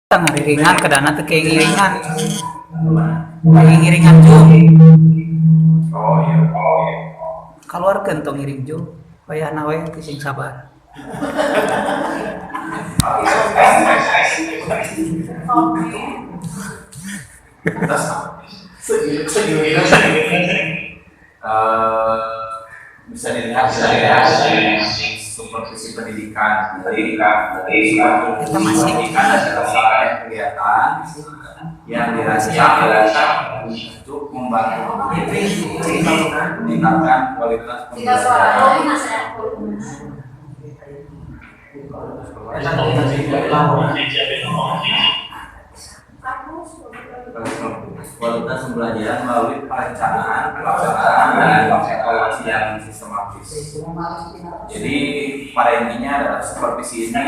Ngeriringan ke dana teh kayak ngiringan jum Oh iya. keluarkan tong ngiring jum wayah nawe sing sabar. Bisa dilihat dari supervisi pendidikan dari Kita masih pendidikan adalah kegiatan yang dirancang untuk membantu meningkatkan kualitas pembelajaran. Kualitas pembelajaran melalui perencanaan, pelaksanaan, dan evaluasi yang sistematis. Jadi pada intinya adalah supervisi ini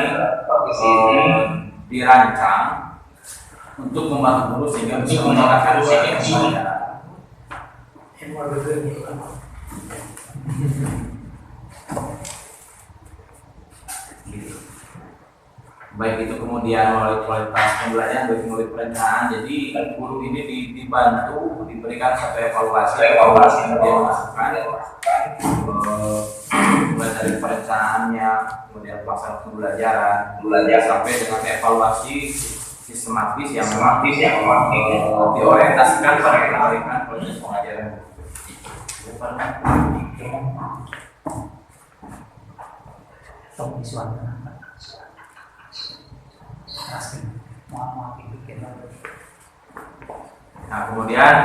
dirancang untuk membantu guru sehingga bisa meningkatkan kualitas pembelajaran. Baik itu kemudian melalui kualitas pembelajaran, baik melalui perencanaan. Jadi guru ini dibantu, diberikan satu evaluasi kemudian masukan mulai dari perencanaannya, kemudian pelaksanaan pembelajaran, sampai dengan evaluasi sistematis yang diorientasikan pada perbaikan proses pengajaran. Nah, kemudian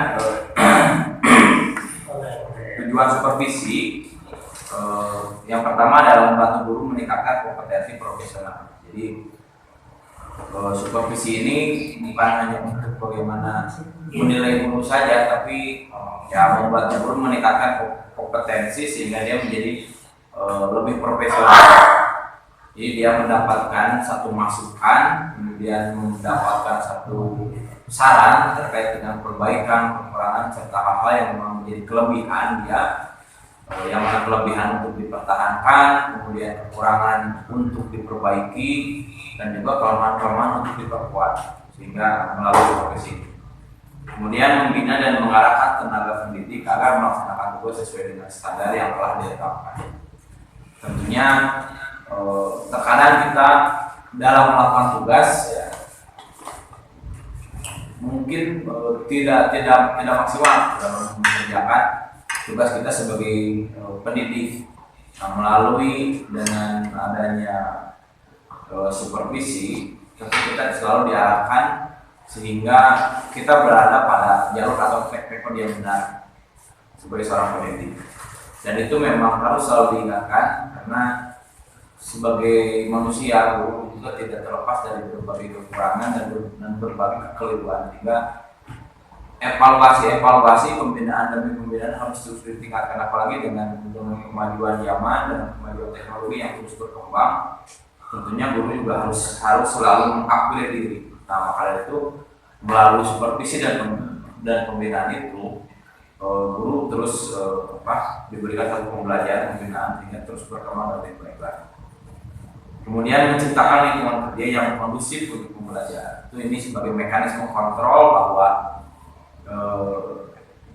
tujuan supervisi yang pertama adalah membantu guru meningkatkan kompetensi profesional. Jadi supervisi ini bukan hanya untuk bagaimana menilai guru saja, tapi ya membantu guru meningkatkan kompetensi sehingga dia menjadi lebih profesional. Jadi dia mendapatkan satu masukan, kemudian mendapatkan satu saran terkait dengan perbaikan, kekurangan, serta hal-hal yang memang menjadi kelebihan dia, yang mana kelebihan untuk dipertahankan, kemudian kekurangan untuk diperbaiki, dan juga kelemahan-kelemahan untuk diperkuat, sehingga melalui profesi ini. Kemudian membina dan mengarahkan tenaga pendidik agar melaksanakan tugas sesuai dengan standar yang telah ditetapkan. Tentunya terkadang kita dalam melakukan tugas ya, mungkin tidak maksimal dalam mengerjakan tugas kita sebagai pendidik. Nah, melalui dengan adanya supervisi, tentu kita selalu diarahkan sehingga kita berada pada jalur atau track record yang benar sebagai seorang pendidik. Dan itu memang harus selalu diingatkan karena sebagai manusia guru juga tidak terlepas dari berbagai kekurangan dan berbagai kekeliruan, sehingga evaluasi pembinaan demi pembinaan harus terus ditingkatkan, apalagi dengan kemajuan zaman dan kemajuan teknologi yang terus berkembang. Tentunya guru juga harus selalu mengupgrade diri. Nah, maka itu melalui supervisi dan pembinaan itu guru terus diberikan satu pembelajaran pembinaan sehingga terus berkembang dan lebih baik lagi. Kemudian menciptakan lingkungan kerja yang kondusif untuk pembelajaran. Ini sebagai mekanisme kontrol bahwa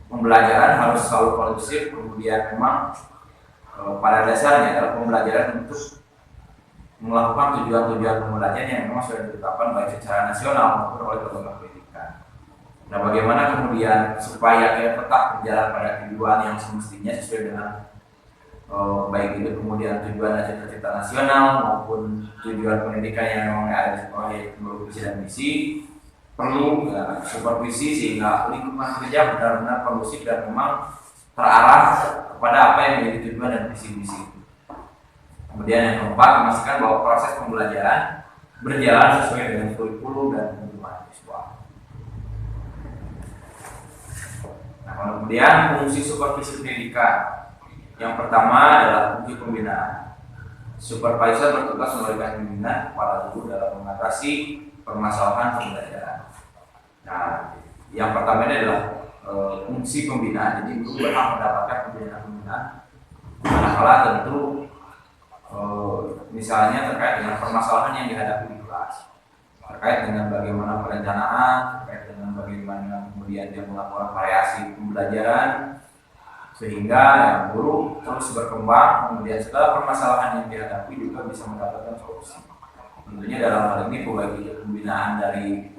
pembelajaran harus selalu kondusif. Kemudian memang pada dasarnya adalah pembelajaran untuk melakukan tujuan-tujuan pembelajaran yang memang sudah ditetapkan baik secara nasional maupun oleh lembaga pendidikan. Nah, bagaimana kemudian supaya kita tetap berjalan pada tujuan yang semestinya sesuai dengan baik itu kemudian tujuan dan cita-cita nasional maupun tujuan pendidikan yang memang ada oleh visi dan misi, perlu supervisi sehingga lingkungan kerja benar-benar kondusif dan memang terarah kepada apa yang menjadi tujuan dan visi misi. Kemudian yang keempat, memastikan bahwa proses pembelajaran berjalan sesuai dengan kurikulum dan kebutuhan siswa. Nah, kemudian fungsi supervisi pendidikan. Yang pertama adalah fungsi pembinaan. Supervisor bertugas memberikan pembinaan kepada guru dalam mengatasi permasalahan pembelajaran. Nah, yang pertama ini adalah fungsi pembinaan. Jadi guru berhak mendapatkan pembinaan. Manakala tentu misalnya terkait dengan permasalahan yang dihadapi di kelas. terkait dengan bagaimana perencanaan, terkait dengan bagaimana kemudian dia melakukan variasi pembelajaran, sehingga ya, guru terus berkembang, kemudian segala permasalahan yang dihadapi juga bisa mendapatkan solusi. Tentunya dalam hal ini baik itu pembinaan dari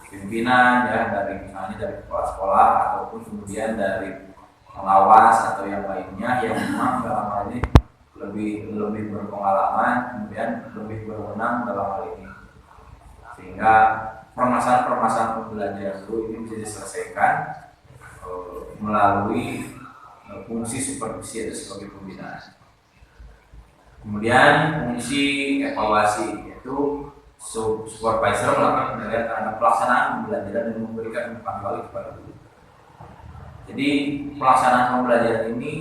pimpinan, ya dari misalnya dari kepala sekolah ataupun kemudian dari pengawas atau yang lainnya yang memang dalam hal ini lebih berpengalaman, kemudian lebih berwenang dalam hal ini, sehingga permasalahan-permasalahan pembelajaran guru ini bisa diselesaikan melalui fungsi supervisi atau sebagai pembinaan. Kemudian fungsi evaluasi, yaitu supervisor melakukan penilaian terhadap pelaksanaan pembelajaran dan memberikan umpan balik kepada guru. Jadi pelaksanaan pembelajaran ini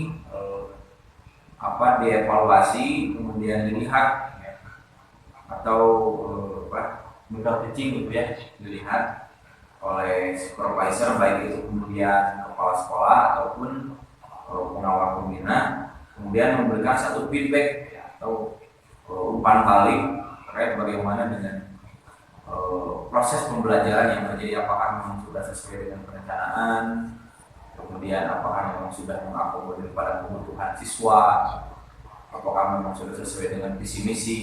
dievaluasi, kemudian dilihat ya, atau model teaching gitu ya, dilihat oleh supervisor, baik itu kemudian kepala sekolah ataupun pengawal pembina, kemudian memberikan satu feedback ya, atau umpan balik terkait bagaimana dengan proses pembelajaran yang terjadi, apakah memang sudah sesuai dengan perencanaan, kemudian apakah memang sudah mengakomodir pada kebutuhan siswa, apakah memang sudah sesuai dengan visi misi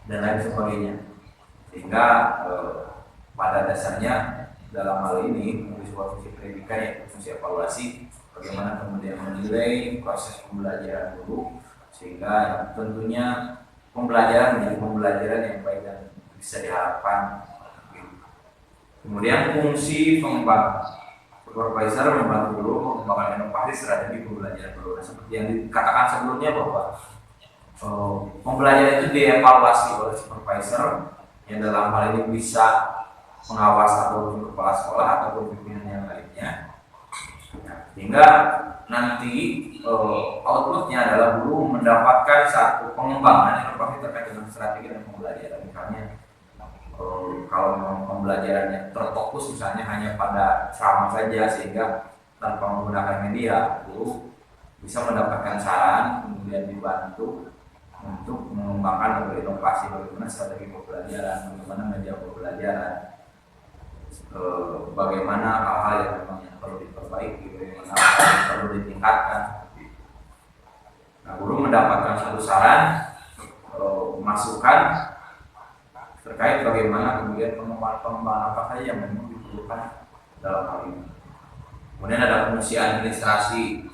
dan lain sebagainya. Sehingga pada dasarnya dalam hal ini sebuah fungsi pendidikan yaitu fungsi evaluasi, bagaimana kemudian menilai proses pembelajaran guru, sehingga tentunya pembelajaran menjadi pembelajaran yang baik dan bisa diharapkan. Kemudian fungsi pengembang, supervisor membantu guru mengembangkan inovasi strategi pembelajaran guru. Seperti yang dikatakan sebelumnya bahwa pembelajaran itu dievaluasi oleh supervisor yang dalam hal ini bisa pengawas ataupun kepala sekolah ataupun pimpinan yang lainnya, sehingga nanti outputnya adalah guru mendapatkan satu pengembangan inovasi terkait dengan strategi dan pembelajaran. Misalnya kalau memang pembelajarannya terfokus misalnya hanya pada ceramah saja sehingga tanpa menggunakan media, guru bisa mendapatkan saran, kemudian dibantu untuk mengembangkan berinovasi bagaimana strategi pembelajaran, bagaimana media pembelajaran, bagaimana hal-hal yang memang yang perlu diperbaiki, bagaimana hal yang perlu ditingkatkan. Nah, guru mendapatkan satu saran, masukan terkait bagaimana kemudian pengembangan apa saja yang memang diperlukan dalam hal ini. Kemudian ada fungsi administrasi,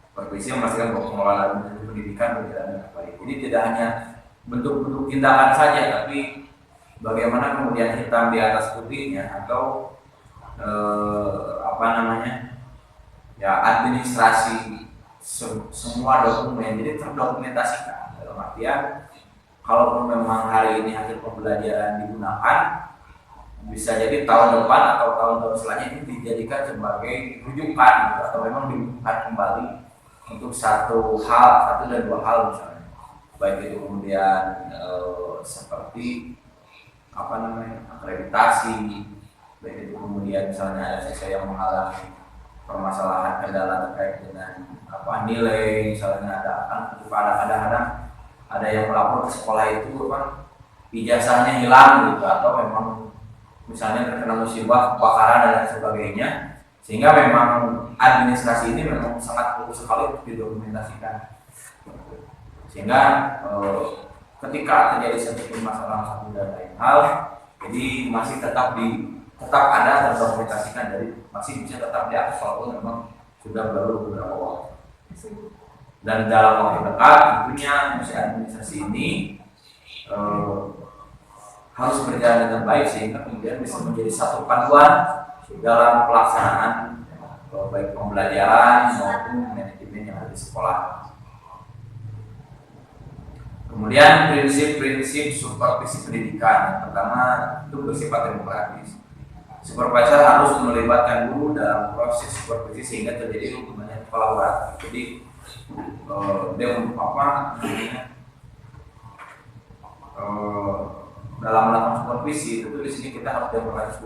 supervisi memastikan bahwa pengelolaan pendidikan berjalan dengan baik. Jadi tidak hanya bentuk-bentuk tindakan saja, tapi bagaimana kemudian hitam di atas putihnya atau administrasi semua dokumen jadi terdokumentasikan. Dalam artian kalau memang hari ini hasil pembelajaran digunakan, bisa jadi tahun depan atau tahun-tahun selanjutnya ini dijadikan sebagai rujukan gitu, atau memang dibutuhkan kembali untuk satu dan dua hal misalnya, baik itu kemudian seperti akreditasi, baik itu kemudian misalnya ada siswa yang mengalami permasalahan kendala terkait dengan nilai, misalnya kadang-kadang ada yang melapor ke sekolah itu ijazahnya hilang gitu, atau memang misalnya terkena musibah kebakaran dan lain sebagainya, sehingga memang administrasi ini memang sangat perlu sekali untuk didokumentasikan, sehingga ketika terjadi satu masalah satu dan lain hal, jadi masih tetap ada terdokumentasikan, dari masih bisa tetap diakses walaupun memang sudah berlalu beberapa waktu. Dan dalam waktu dekat tentunya fungsi administrasi ini harus berjalan dengan baik, sehingga kemudian bisa menjadi satu panduan dalam pelaksanaan baik pembelajaran maupun manajemen yang ada di sekolah. Kemudian prinsip-prinsip supervisi pendidikan, yang pertama itu bersifat demokratis. Supervisor harus melibatkan guru dalam proses supervisi sehingga terjadi hubungan yang kolaboratif. Jadi dalam melakukan supervisi itu di sini kita harus demokratis,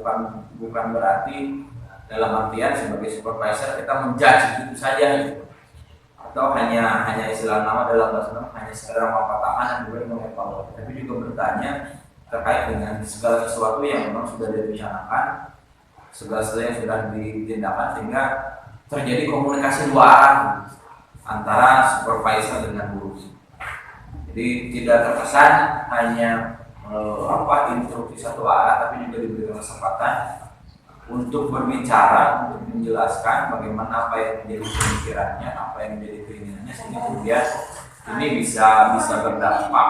bukan berarti dalam artian sebagai supervisor kita menjudge itu saja gitu, atau hanya istilah nama dalam bahasa hanya sekedar mengatakan dan kemudian mengevaluasi, tapi juga bertanya terkait dengan segala sesuatu yang memang sudah direncanakan, segala sesuatu yang sudah ditindakan, sehingga terjadi komunikasi dua arah antara supervisor dengan guru. Jadi tidak terkesan hanya instruksi satu arah, tapi juga diberikan kesempatan untuk berbicara, untuk menjelaskan bagaimana apa yang menjadi pemikirannya, apa yang menjadi keinginannya, sehingga kemudian ini bisa berdampak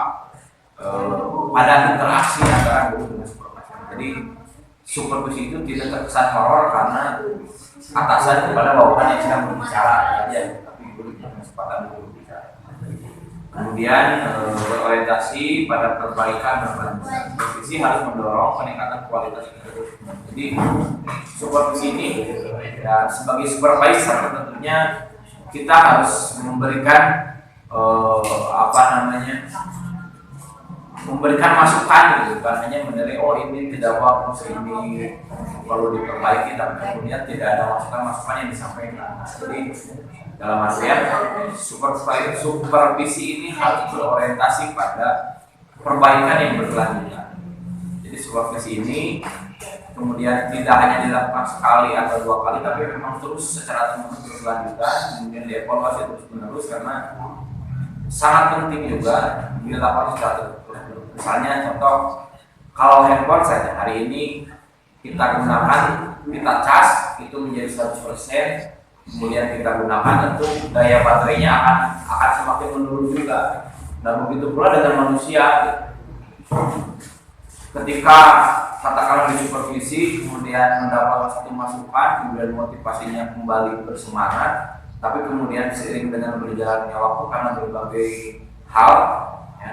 pada interaksi antara guru dengan supervisor. Jadi supervisi itu tidak terkesan horor karena atasan kepada bawahan yang sedang berbicara saja, tapi guru punya kesempatan untuk berbicara. Kemudian berorientasi pada perbaikan berkelanjutan. Supervisi harus mendorong peningkatan kualitas hidup. Jadi supervisi ini ya, sebagai supervisor tentunya kita harus memberikan memberikan masukan gitu, bukan hanya menilai ini tidak bagus, ini perlu diperbaiki, tapi kemudian tidak ada masukan yang disampaikan. Jadi dalam artian supervisi ini harus berorientasi pada perbaikan yang berkelanjutan. Jadi supervisi ini kemudian tidak hanya dilakukan sekali atau dua kali, tapi memang terus secara terus berkelanjutan, kemudian dievaluasi terus menerus, karena sangat penting juga dilakukan secara terus. Misalnya contoh, kalau handphone saja hari ini kita gunakan, kita cas itu menjadi 100%, kemudian kita gunakan, tentu daya baterainya akan semakin menurun juga. Dan begitu pula dengan manusia. Ketika katakanlah di supervisi, kemudian mendapatkan satu masukan, kemudian motivasinya kembali bersemangat, tapi kemudian seiring dengan berjalannya waktu karena berbagai hal, ya,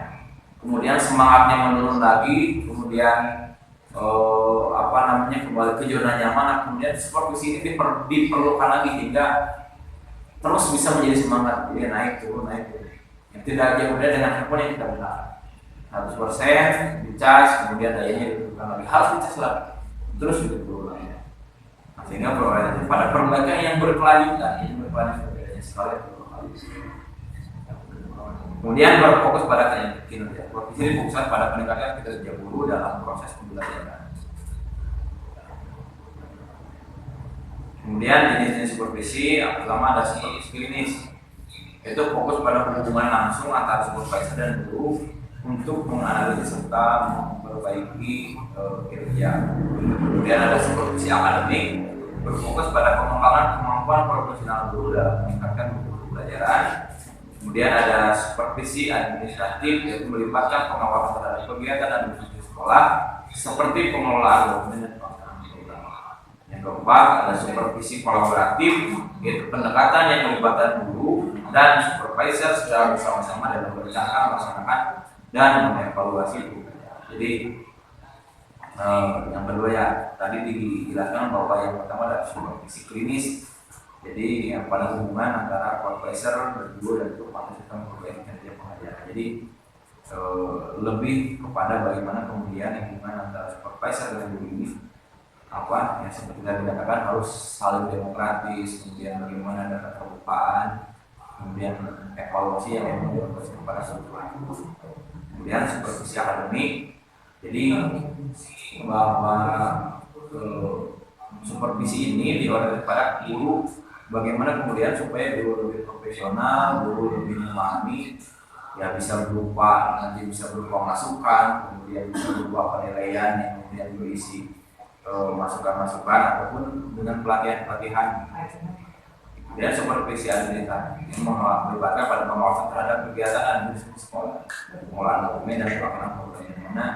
kemudian semangatnya menurun lagi, kemudian kembali ke zona nyaman, kemudian supervisi ini diperlukan lagi hingga terus bisa menjadi semangat, jadi naik turun. Yang tidak jauh beda dengan handphone yang kita gunakan, 100% dicas, kemudian dayanya diturunkan lagi, harus dicas lagi, terus diturun lagi. Nah, sehingga berorientasi pada perbaikan yang berkelanjutan, bedanya sekali berkelanjutan. Kemudian berfokus pada kinerja. Supervisi ini fokuskan pada peningkatan kinerja guru dalam proses pembelajaran. Kemudian jenis-jenis supervisi, yang pertama ada supervisi klinis. Itu fokus pada hubungan langsung antara supervisor dan guru untuk menganalisis serta memperbaiki kinerja. Kemudian ada supervisi akademik, berfokus pada pengembangan kemampuan profesional guru dalam meningkatkan mutu pembelajaran. Kemudian ada supervisi administratif, yaitu melibatkan pengawasan terhadap kegiatan administrasi sekolah seperti pengelolaan dokumen dan pelaksanaan program. Yang keempat ada supervisi kolaboratif, yaitu pendekatan yang melibatkan guru dan supervisor secara bersama-sama dalam merencanakan, melaksanakan, dan mengevaluasi. Jadi yang kedua ya tadi dijelaskan bahwa yang pertama ada supervisi klinis. Jadi yang pada hubungan antara supervisor berdua dan itu pada sistem perbaikan kinerja pengajaran. Jadi lebih kepada bagaimana kemudian hubungan antara supervisor dan guru ini yang seperti tadi dikatakan harus saling demokratis, kemudian bagaimana ada keterbukaan, kemudian evaluasi yang dilakukan kepada seluruh guru. Kemudian supervisi akademik. Jadi bahwa supervisi ini diorientasi pada guru, bagaimana kemudian supaya guru lebih profesional, guru lebih memahami, ya bisa berupa masukan, kemudian bisa berupa penilaian yang kemudian berisi masukan-masukan ataupun dengan pelatihan. Kemudian supervisi administratif yang melibatkan pada pengawasan terhadap kegiatan administrasi sekolah, pengelolaan dokumen dan pelaksanaan program.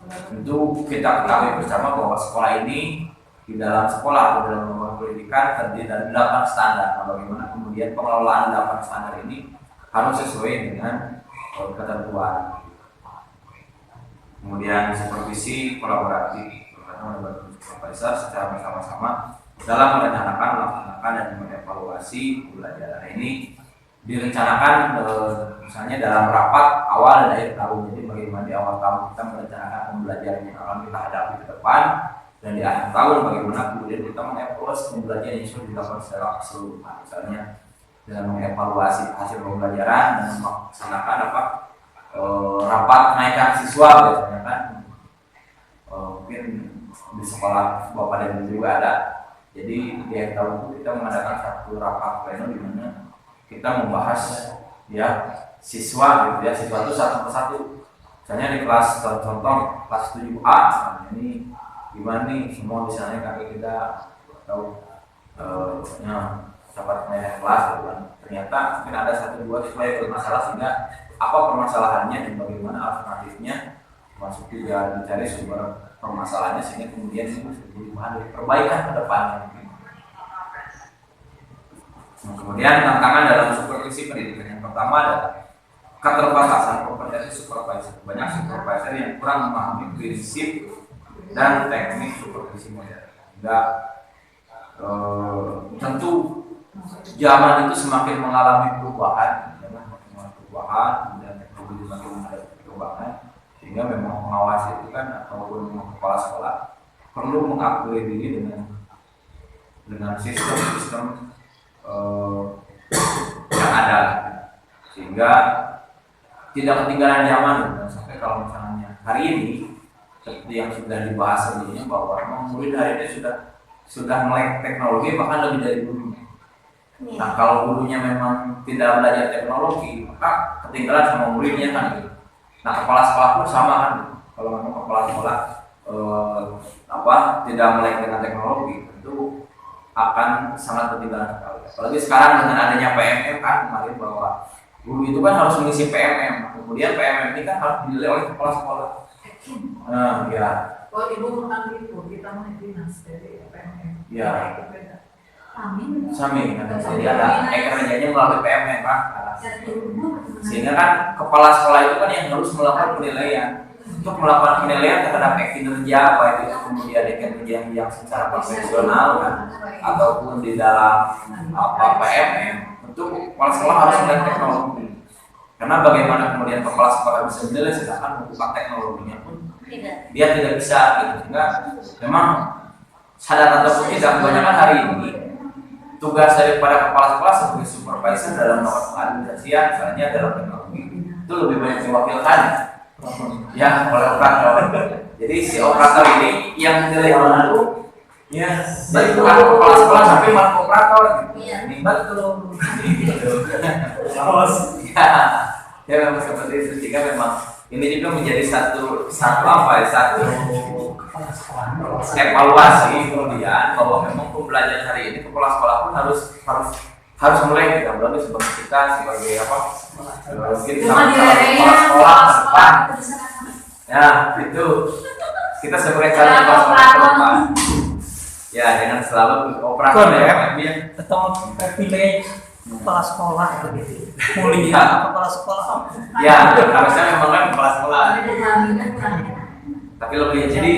Tentu kita ketahui bersama bahwa sekolah ini di dalam sekolah atau dalam lembaga pendidikan terdiri dari 8 standar. Nah, bagaimana kemudian pengelolaan 8 standar ini harus sesuai dengan ketentuan. Kemudian supervisi kolaboratif, supervisor secara bersama-sama dalam merencanakan, melaksanakan, dan mengevaluasi pembelajaran. Ini direncanakan misalnya dalam rapat awal dan akhir tahun. Jadi bagaimana di awal tahun kita merencanakan pembelajaran yang akan kita hadapi ke depan, dan di akhir tahun bagaimana kemudian kita mengevaluasi pembelajaran yang sudah dilakukan secara keseluruhan. Misalnya dengan mengevaluasi hasil pembelajaran dan melaksanakan rapat kenaikan siswa biasanya kan. mungkin di sekolah Bapak dan Ibu juga ada. Jadi di akhir tahun itu kita mengadakan satu rapat pleno di mana kita membahas ya siswa gitu ya, siswa itu satu persatu. Misalnya di kelas contoh kelas 7A, ini gimana nih semua misalnya kakek kita tahu dapat naik kelas gitu kan. Ternyata mungkin ada satu dua siswa yang bermasalah, sehingga apa permasalahannya dan bagaimana alternatifnya, masuk juga dicari sumber permasalahannya sehingga kemudian itu bisa jadi bahan perbaikan ke depannya. Nah, kemudian tantangan dalam supervisi pendidikan yang pertama adalah keterbatasan kompetensi supervisor. Banyak supervisor yang kurang memahami prinsip dan teknik supervisi modern. Enggak tentu zaman itu semakin mengalami perubahan, kemudian teknologi semakin mengalami perubahan, sehingga memang pengawas itu kan ataupun kepala sekolah perlu mengupgrade diri dengan sistem-sistem yang ada, sehingga tidak ketinggalan zaman. Dan sampai kalau misalnya hari ini seperti yang sudah dibahas sebelumnya bahwa memang murid hari ini sudah melek teknologi bahkan lebih dari dulu. Nah, kalau gurunya memang tidak belajar teknologi, maka ketinggalan sama muridnya kan. Nah, kepala sekolah pun sama kan. Kalau memang kepala sekolah tidak melek dengan teknologi, tentu akan sangat ketinggalan sekali. Apalagi sekarang dengan adanya PMM kan kemarin, bahwa guru itu kan harus mengisi PMM. Kemudian PMM ini kan harus dinilai oleh kepala sekolah. Nah, ya. Oh, ibu bukan itu, kita mau dinas dari PMM. Ya. Amin. Sami, jadi ada kerjanya melalui PMM kan. Sehingga kan kepala sekolah itu kan yang harus melakukan penilaian. Untuk melakukan penilaian terhadap kinerja, baik itu kemudian kinerja yang secara profesional kan, ataupun di dalam PMM, tentu kepala sekolah harus melihat teknologi. Karena bagaimana kemudian kepala sekolah bisa menilai sedangkan membuka teknologinya pun dia tidak bisa gitu. Sehingga memang sadar ataupun tidak, kebanyakan hari ini tugas daripada kepala sekolah sebagai supervisor dalam melakukan pengadministrasian, misalnya dalam teknologi, itu lebih banyak diwakilkan ya oleh operator. Jadi si operator ini yang menilai itu ya dari bukan kepala sekolah sampai malah operator gitu. Ini betul. Ya memang seperti itu, sehingga memang ini juga menjadi satu evaluasi kemudian bahwa memang pembelajaran hari ini kepala sekolah pun harus mulai tidak berarti sebagai kita sebagai mungkin kepala sekolah depan ya itu kita sebagai calon kepala sekolah depan ya dengan selalu operator ya atau privilege kepala sekolah begitu mulia kepala sekolah ya harusnya memang kan kepala sekolah, tapi lebih jadi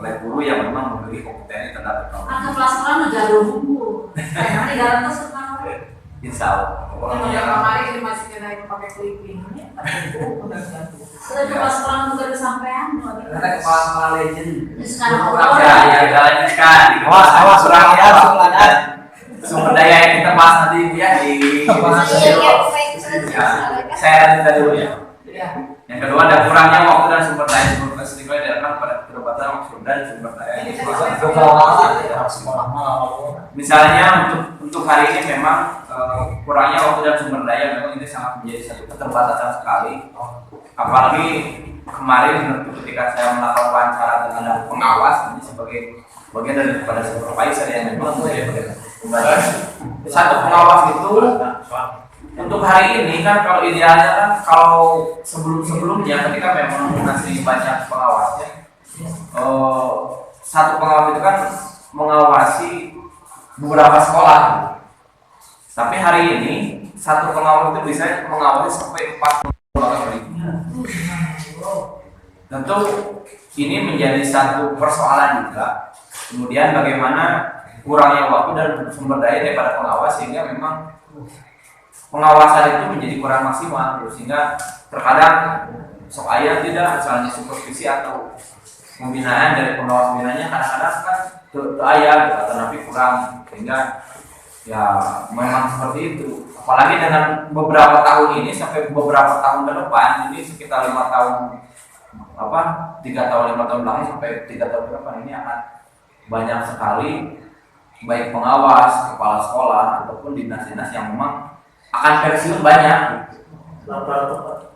oleh guru yang memang memiliki kompetensi terhadap teknologi. Kepala sekolah jalur buku. Nanti dalam tuh suka. Insya Allah. Yang kemarin ini masih kena pakai clipping. Sudah kepala sekolah juga kesampaian. Ada kepala sekolah legend. Sekarang Ya kita lanjutkan. Awas kurang ya sumber daya yang kita bahas nanti ya di saya lanjutkan dulu ya. Yang kedua ada kurangnya waktu dan sumber daya supervisi dikarenakan pada keterbatasan waktu dan sumber daya. Misalnya untuk hari ini memang kurangnya waktu dan sumber daya memang ini sangat menjadi satu keterbatasan sekali. Apalagi kemarin ketika saya melakukan wawancara dengan pengawas ini sebagai bagian daripada supervisor yang memang menjadi satu pengawas itu untuk hari ini kan kalau idealnya kan kalau sebelumnya ketika memang masih banyak pengawasnya, satu pengawas itu kan mengawasi beberapa sekolah. Tapi hari ini satu pengawas itu bisa mengawasi sampai 4 sekolah. Tentu ini menjadi satu persoalan juga. Kemudian bagaimana kurangnya waktu dan sumber daya daripada pengawas sehingga memang pengawasan itu menjadi kurang maksimal, sehingga terkadang sok ayah tidak misalnya supervisi atau pembinaan dari pengawas pembinaannya kadang-kadang kan ayah gitu, atau tapi kurang, sehingga ya memang seperti itu. Apalagi dengan beberapa tahun ini sampai beberapa tahun ke depan, ini sekitar 5 tahun 3 tahun 5 tahun belakang sampai 3 tahun ke depan ini akan banyak sekali baik pengawas, kepala sekolah ataupun dinas-dinas yang memang akan pensiun banyak.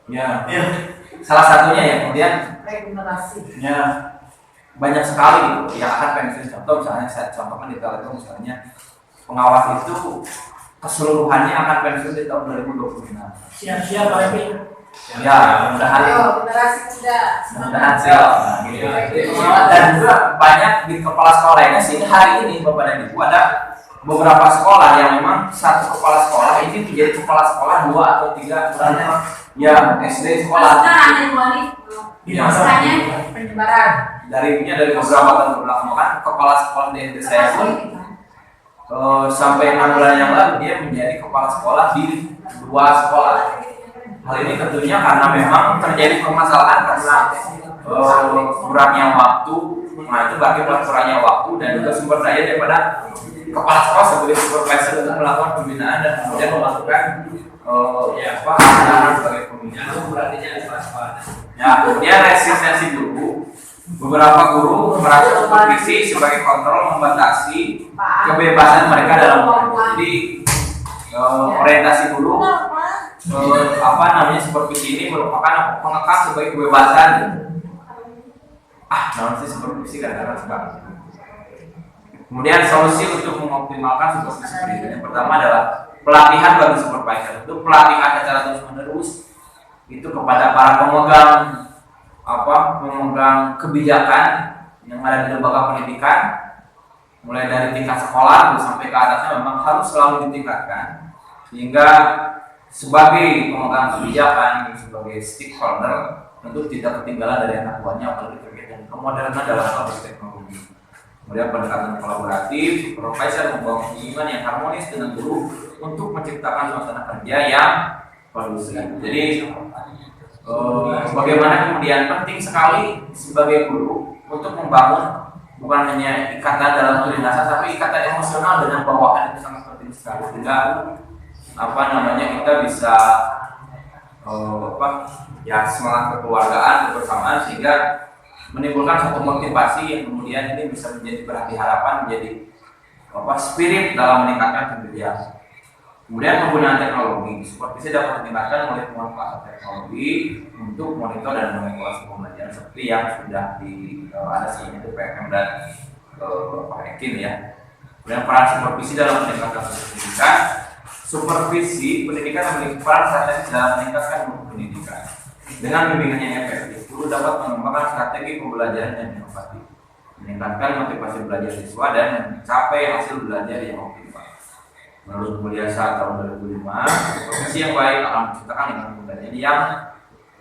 Ya. Salah satunya ya kemudian regenerasi. ya banyak sekali yang akan pensiun. Contoh misalnya saya contohkan di Telkom misalnya pengawas itu keseluruhannya akan pensiun di tahun 2026. Siap-siap Pak Epi. Ya, mudah-mudahan Generasi muda. mudah-mudahan siap. Nah, gitu. Dan juga banyak di kepala sekolah ini sehingga hari ini Bapak dan Ibu ada beberapa sekolah yang memang satu kepala sekolah ini menjadi kepala sekolah 2 atau 3 misalnya ya SD sekolah. Di masa Penyebaran. Dari beberapa tahun belakang kan kepala sekolah di SD saya pun sampai 6 bulan yang lalu dia menjadi kepala sekolah di 2 sekolah. Hal ini tentunya karena memang terjadi permasalahan karena kurangnya waktu. Nah itu bagi kurangnya waktu dan juga sumber daya daripada kepala sekolah sebagai supervisor untuk melakukan pembinaan dan kemudian memasukkan anak sebagai pembinaan. Itu berarti ya kemudian resistensi dulu. Beberapa guru merasa supervisi sebagai kontrol membatasi kebebasan mereka dalam belajar. Jadi orientasi guru supervisi ini merupakan pengekang sebagai kebebasan. Namun sih supervisi kadang-kadang suka. Kemudian solusi untuk mengoptimalkan supervisi pendidikan yang pertama adalah pelatihan bagi supervisor. Itu pelatihan secara terus-menerus itu kepada para pemegang kebijakan yang ada di lembaga pendidikan, mulai dari tingkat sekolah sampai ke atasnya memang harus selalu ditingkatkan sehingga sebagai pemegang kebijakan, sebagai stakeholder tentu tidak ketinggalan dari anak buahnya apalagi terkait dengan kemodernan dalam hal teknologi. Kemudian pendekatan kolaboratif, supervisor membawa hubungan yang harmonis dengan guru untuk menciptakan suasana kerja yang kondusif. Jadi bagaimana kemudian penting sekali sebagai guru untuk membangun bukan hanya ikatan dalam kedinasan tapi ikatan emosional dengan bawahan itu sangat penting sekali. Sehingga kita bisa semangat kekeluargaan kebersamaan sehingga menimbulkan satu motivasi yang kemudian ini bisa menjadi berarti harapan menjadi spirit dalam meningkatkan kebijakan. Kemudian penggunaan teknologi, supervisi dapat ditingkatkan oleh pemanfaatan teknologi untuk monitor dan mengevaluasi pembelajaran seperti yang sudah ada sebelumnya di PKM dan Pak Ekin ya. Kemudian peran supervisi dalam meningkatkan pendidikan. Supervisi pendidikan memiliki peran strategis dalam meningkatkan mutu pendidikan. Dengan bimbingan yang efektif, guru dapat mengembangkan strategi pembelajaran yang inovatif, meningkatkan motivasi belajar siswa dan mencapai hasil belajar yang optimal. Menurut Mulyasa tahun 2005, supervisi yang baik akan menciptakan lingkungan pembelajaran yang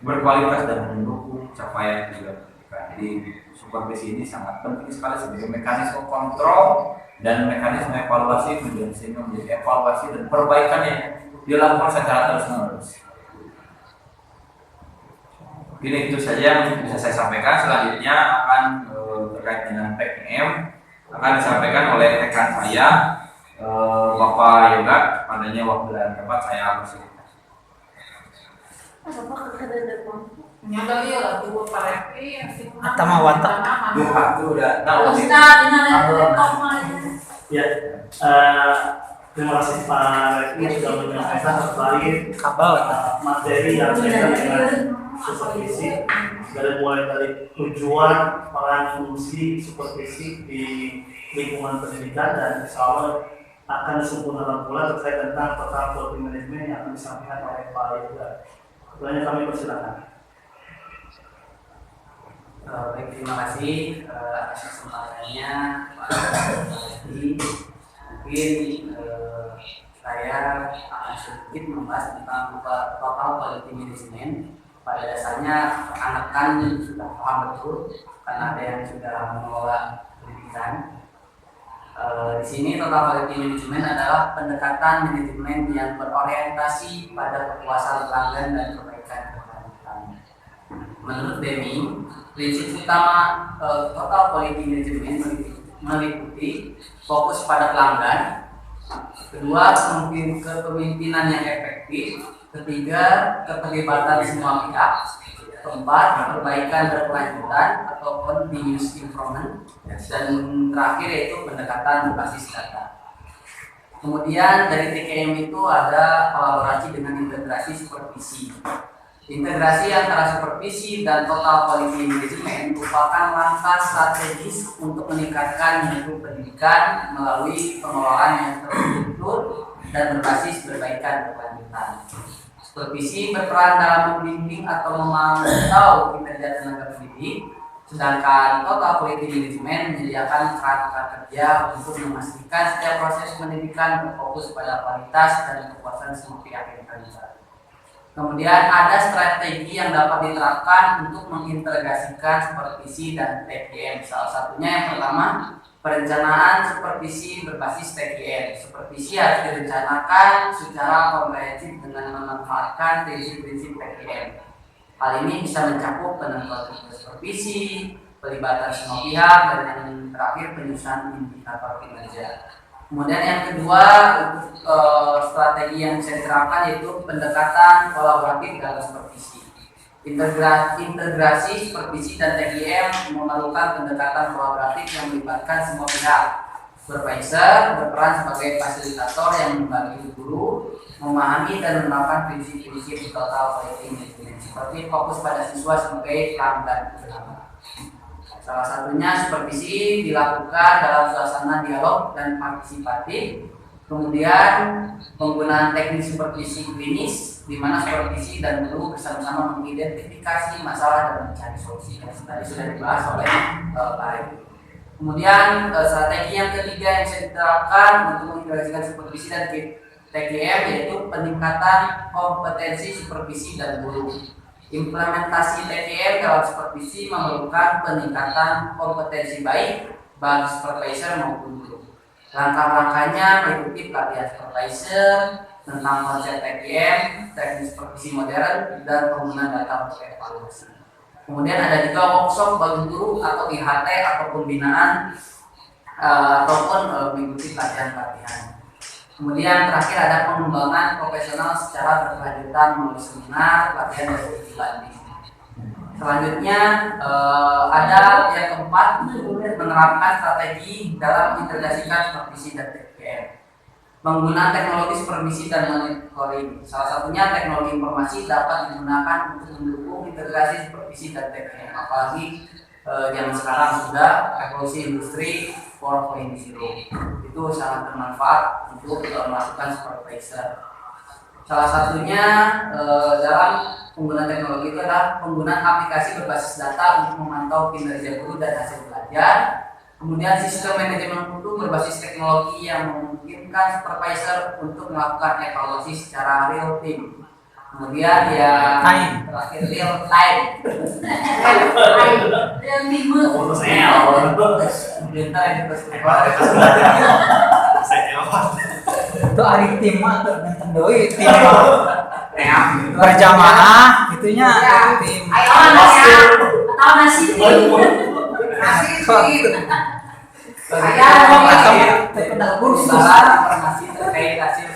berkualitas dan mendukung capaian tujuan pendidikan. Jadi supervisi ini sangat penting sekali sebagai mekanisme kontrol dan mekanisme evaluasi sehingga menjadi evaluasi dan perbaikan yang dilakukan secara terus-menerus. Mungkin itu saja yang bisa saya sampaikan. Selanjutnya akan terkait dengan PKM akan disampaikan oleh rekan saya Bapak Yoga. Padanya waktu dan tempat saya bersilakan. Atama watak. Ya, terima kasih Pak Rekni sudah menyampaikan kembali materi yang berkaitan dengan supervisi dari mulai dari tujuan, peran, fungsi supervisi di lingkungan pendidikan dan insya Allah akan disempurnakan pula terkait tentang total quality management yang akan disampaikan oleh Pak Yoga. Kemudian kami persilakan. Baik, terima kasih atas kesempatannya Pak Rekni. Mungkin saya akan sedikit membahas tentang total quality management. Pada dasarnya rekan-rekan sudah paham betul karena ada yang sudah mengelola pendidikan. Di sini total quality management adalah pendekatan manajemen yang berorientasi pada kepuasan pelanggan dan perbaikan keberlanjutan. Menurut Deming, prinsip utama total quality management meliputi fokus pada pelanggan, kedua kepemimpinan yang efektif, Ketiga, keterlibatan semua pihak. Keempat, perbaikan berkelanjutan atau continuous improvement. Dan terakhir yaitu pendekatan berbasis data. Kemudian dari TKM itu ada kolaborasi dengan integrasi supervisi. Integrasi antara supervisi dan total quality management merupakan langkah strategis untuk meningkatkan mutu pendidikan melalui pengelolaan yang terstruktur dan berbasis perbaikan berkelanjutan. Supervisi berperan dalam membimbing atau memantau kinerja tenaga pendidik, sedangkan total quality management menyediakan kerangka kerja untuk memastikan setiap proses pendidikan berfokus pada kualitas dan kepuasan semua pihak yang terlibat. Kemudian ada strategi yang dapat diterapkan untuk mengintegrasikan supervisi dan TKM. Salah satunya yang pertama, perencanaan supervisi berbasis TKM. Supervisi harus direncanakan secara komprehensif dengan memanfaatkan prinsip-prinsip TKM. Hal ini bisa mencakup penentuan supervisi, pelibatan semua pihak, dan yang terakhir penyusunan indikator kinerja. Kemudian yang kedua, strategi yang bisa diterapkan yaitu pendekatan kolaboratif dalam supervisi. Integrasi supervisi dan TKM memerlukan pendekatan kolaboratif yang melibatkan semua pihak. Supervisor berperan sebagai fasilitator yang membantu guru memahami dan menerapkan prinsip-prinsip total quality management, seperti fokus pada siswa sebagai pelanggan utama. Salah satunya supervisi dilakukan dalam suasana dialog dan partisipatif. Kemudian penggunaan teknik supervisi klinis, di mana supervisi dan guru bersama-sama mengidentifikasi masalah dan mencari solusi. Yang tadi sudah dibahas oleh Pak Ibu. Kemudian strategi yang ketiga yang bisa diterapkan untuk mengintegrasikan supervisi dan TKM yaitu peningkatan kompetensi supervisi dan guru. Implementasi TKM dalam supervisi memerlukan peningkatan kompetensi baik bagi supervisor maupun guru. Langkah-langkahnya meliputi pelatihan supervisor tentang konsep TKM, teknik supervisi modern, dan penggunaan data untuk evaluasi. Kemudian ada juga workshop bagi guru atau IHT ataupun binaan ataupun mengikuti pelatihan-pelatihan. Kemudian terakhir ada pengembangan profesional secara berkelanjutan melalui seminar, pelatihan, dan studi banding. Selanjutnya ada yang keempat, menerapkan strategi dalam mengintegrasikan supervisi dan TKM. Penggunaan teknologi supervisi dan monitoring. Salah satunya teknologi informasi dapat digunakan untuk mendukung integrasi supervisi dan TKM. Apalagi zaman sekarang sudah revolusi industri 4.0. Itu sangat bermanfaat untuk melakukan supervisor. Salah satunya dalam penggunaan teknologi itu adalah penggunaan aplikasi berbasis data untuk memantau kinerja guru dan hasil belajar. Kemudian sistem manajemen guru berbasis teknologi yang memungkinkan supervisor untuk melakukan evaluasi secara real time. Kemudian terakhir real time. Itu hari tim atau nonton doi tim berjamaah gitunya tim. Atau nasi tim. Informasi terkait hasil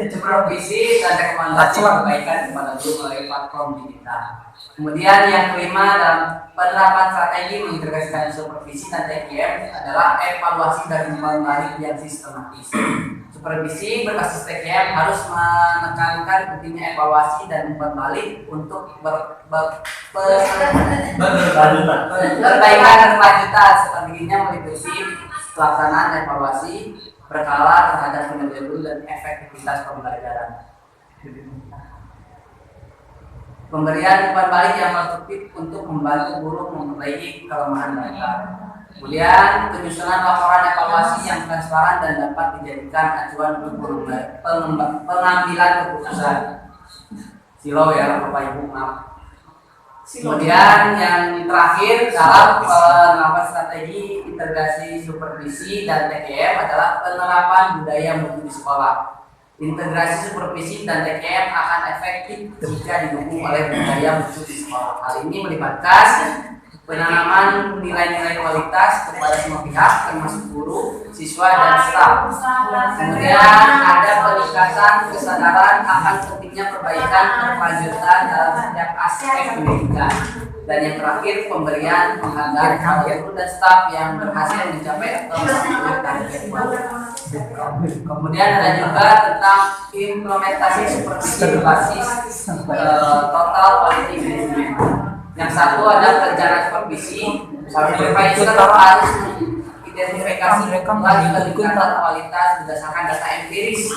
supervisi dan rekomendasi perbaikan kepada guru melalui platform digital. Kemudian yang kelima, dalam penerapan strategi mengintegrasikan supervisi dan TKM adalah evaluasi dan umpan balik yang sistematis. Supervisi berbasis TKM harus menekankan pentingnya evaluasi dan umpan balik untuk perbaikan berkelanjutan, strateginya meliputi pelaksanaan evaluasi berkala terhadap kinerja guru dan efektivitas pembelajaran. Pemberian umpan balik yang konstruktif untuk membantu guru memperbaiki kelemahan mereka. Kemudian penyusunan laporan evaluasi yang transparan dan dapat dijadikan acuan untuk pengambilan keputusan. Silo ya Bapak Ibu, maaf. Kemudian yang terakhir dalam penerapan strategi integrasi supervisi dan TKM adalah penerapan budaya mutu di sekolah. Integrasi supervisi dan TKM akan efektif jika didukung oleh budaya mutu di sekolah. Hal ini melibatkan penanaman nilai-nilai kualitas kepada semua pihak termasuk guru, siswa, dan staf. Kemudian ada peningkatan kesadaran akan pentingnya perbaikan berkelanjutan dalam setiap aspek pendidikan. Dan yang terakhir, pemberian penghargaan kepada guru dan staf yang berhasil mencapai atau mencapai target. Kemudian ada juga tentang implementasi supervisi berbasis total quality management. Yang satu ada perencanaan supervisi. Supervisor harus identifikasi peningkatan kualitas berdasarkan data empiris.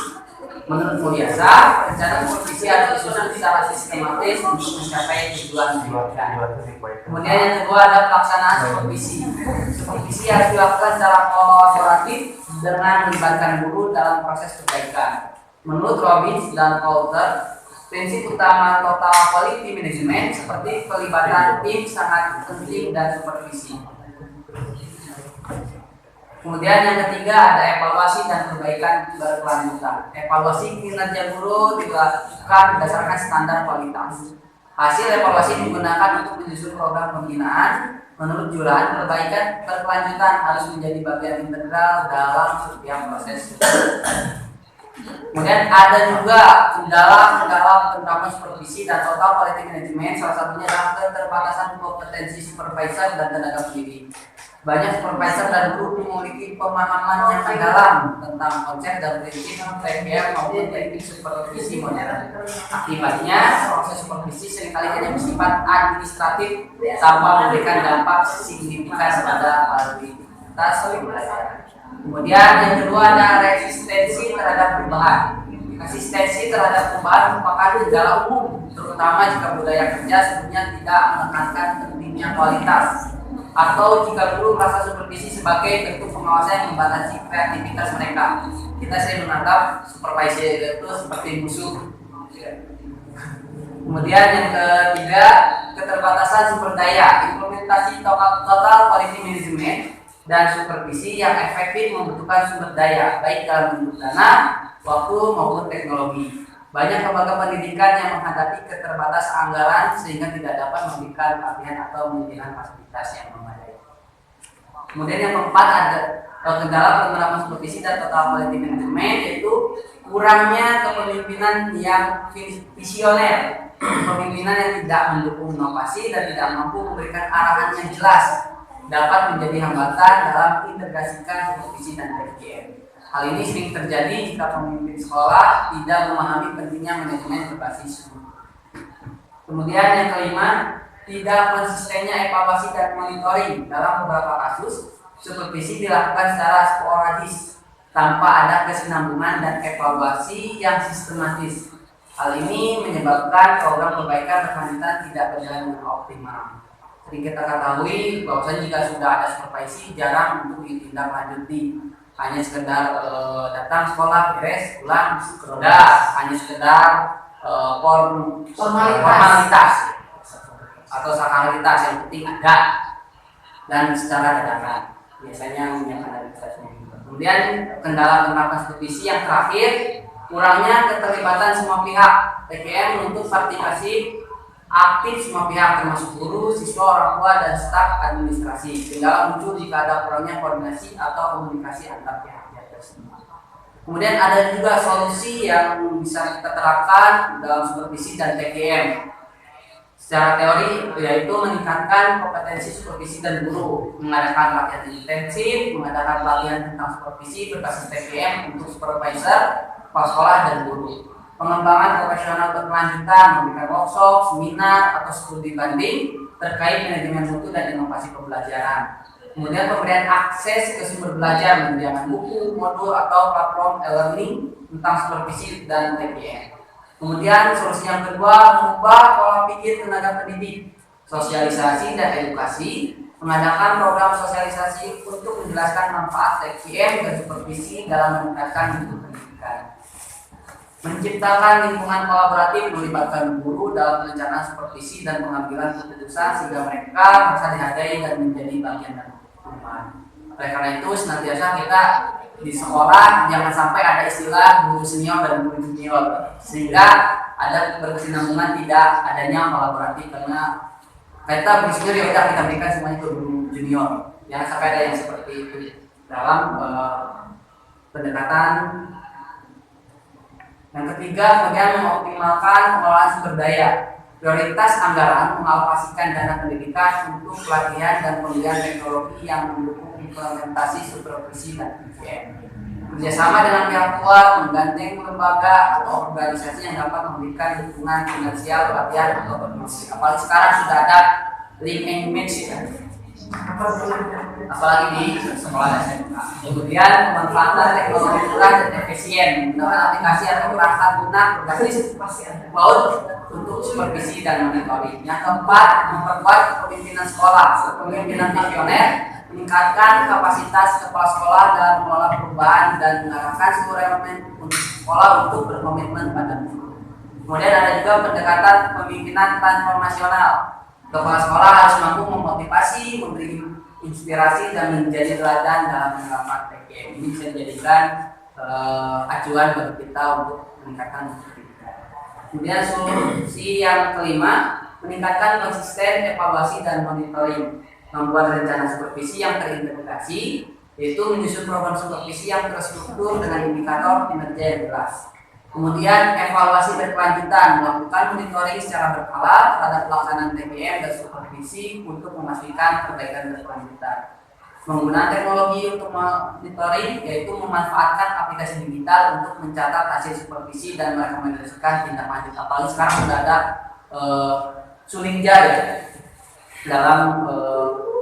Menurut Mulyasa, perencanaan supervisi harus disusun secara sistematis untuk mencapai tujuan pendidikan. Kemudian yang kedua ada pelaksanaan supervisi. Supervisi harus dilakukan secara kolaboratif dengan melibatkan guru dalam proses perbaikan. Menurut Robbins dan Coulter, prinsip utama total quality management seperti pelibatan tim sangat penting dan supervisi. Kemudian yang ketiga ada evaluasi dan perbaikan berkelanjutan. Evaluasi kinerja guru dilakukan berdasarkan standar kualitas. Hasil evaluasi digunakan untuk menyusun program pembinaan. Menurut Juran, perbaikan berkelanjutan harus menjadi bagian integral dalam setiap proses. Kemudian ada juga kendala penerapan supervisi dan total quality management. Salah satunya adalah keterbatasan kompetensi supervisor dan tenaga pendidik. Banyak supervisor dan guru memiliki pemahaman yang mendalam tentang konsep dan prinsip TKM maupun teknik supervisi modern. Akibatnya, proses supervisi seringkali hanya bersifat administratif tanpa memberikan dampak signifikan pada kualitas pembelajaran. Kemudian yang kedua ada resistensi terhadap perubahan. Resistensi terhadap perubahan merupakan kendala umum, terutama jika budaya kerja sebelumnya tidak menekankan pentingnya kualitas, atau jika guru merasa supervisi sebagai bentuk pengawasan yang membatasi kreativitas mereka. Kita sering menganggap supervisor itu seperti musuh. Kemudian yang ketiga, keterbatasan sumber daya. Implementasi total quality management dan supervisi yang efektif membutuhkan sumber daya, baik dalam bentuk dana, waktu maupun teknologi. Banyak lembaga pendidikan yang menghadapi keterbatasan anggaran sehingga tidak dapat memberikan pelatihan atau menyediakan fasilitas yang memadai. Kemudian yang keempat ada kendala penerapan supervisi dan total quality management, yaitu kurangnya kepemimpinan yang visioner, kepemimpinan yang tidak mendukung inovasi dan tidak mampu memberikan arahan yang jelas dapat menjadi hambatan dalam integrasikan supervisi dan TKM. Hal ini sering terjadi jika pemimpin sekolah tidak memahami pentingnya manajemen berbasis guru. Kemudian yang kelima, tidak konsistennya evaluasi dan monitoring. Dalam beberapa kasus, supervisi dilakukan secara sporadis tanpa ada kesinambungan dan evaluasi yang sistematis. Hal ini menyebabkan program perbaikan berkelanjutan tidak berjalan dengan optimal. Sering kita ketahui bahwasanya jika sudah ada supervisi jarang untuk ditindaklanjuti. Hanya sekedar datang sekolah, beres, pulang, sudah hanya sekedar formalitas atau sakralitas yang penting ada dan secara dadakan biasanya menyiapkan administrasinya. Kemudian kendala penerapan supervisi yang terakhir, kurangnya keterlibatan semua pihak. TKM menuntut partisipasi aktif semua pihak termasuk guru, siswa, orang tua, dan staf administrasi. Kendala muncul jika ada kurangnya koordinasi atau komunikasi antar pihak. Kemudian ada juga solusi yang bisa kita terapkan dalam supervisi dan TKM. Secara teori yaitu meningkatkan kompetensi supervisi dan guru, mengadakan pelatihan intensif, mengadakan pelatihan tentang supervisi berbasis TKM untuk supervisor, kepala sekolah, dan guru. Pengembangan profesional berkelanjutan, memberikan workshop, seminar, atau studi banding terkait manajemen mutu dan inovasi pembelajaran. Kemudian pemberian akses ke sumber belajar, menyediakan buku, modul, atau platform e-learning tentang supervisi dan TKM. Kemudian solusi yang kedua, mengubah pola pikir tenaga pendidik, sosialisasi dan edukasi, mengadakan program sosialisasi untuk menjelaskan manfaat TKM dan supervisi dalam meningkatkan mutu pendidikan. Menciptakan lingkungan kolaboratif melibatkan guru dalam perencanaan supervisi dan pengambilan keputusan sehingga mereka merasa dihargai dan menjadi bagian dari perkembangan. Oleh karena itu senantiasa kita di sekolah jangan sampai ada istilah guru senior dan guru junior sehingga ada berkesinambungan tidak adanya kolaboratif karena kita beri senior ya udah kita berikan semuanya ke guru junior. Jangan sampai ada yang seperti itu dalam pendekatan. Yang ketiga, kemudian mengoptimalkan pengelolaan sumber daya. Prioritas anggaran mengalokasikan dana pendidikan untuk pelatihan dan pemberian teknologi yang mendukung implementasi supervisi dan PPM. Kerjasama dengan pihak luar, menggandeng lembaga atau organisasi yang dapat memberikan dukungan finansial, pelatihan atau produksi. Apalagi sekarang sudah ada link and match ya. Apalagi di sekolah SMK. Kemudian pemanfaatan teknologi murah dan efisien, menggunakan aplikasi atau perangkat lunak berbasis cloud untuk supervisi dan monitoring. Yang keempat, memperkuat kepemimpinan sekolah, kepemimpinan visioner, meningkatkan kapasitas kepala sekolah dalam mengelola perubahan dan mengarahkan seluruh elemen untuk sekolah untuk berkomitmen pada guru. Kemudian ada juga pendekatan kepemimpinan transformasional. Kepala sekolah harus mampu memotivasi, memberi inspirasi dan menjadi teladan dalam menerapkan PKM. Ini bisa dijadikan acuan bagi kita untuk meningkatkan pendidikan. Kemudian solusi yang kelima, meningkatkan konsisten evaluasi dan monitoring. Membuat rencana supervisi yang terintegrasi, yaitu menyusun program supervisi yang terstruktur dengan indikator kinerja yang jelas. Kemudian evaluasi berkelanjutan, melakukan monitoring secara berkala terhadap pelaksanaan TPM dan supervisi untuk memastikan perbaikan berkelanjutan. Menggunakan teknologi untuk monitoring, yaitu memanfaatkan aplikasi digital untuk mencatat hasil supervisi dan merekomendasikan tindak lanjut. Apalagi sekarang sudah ada Sulingja ya dalam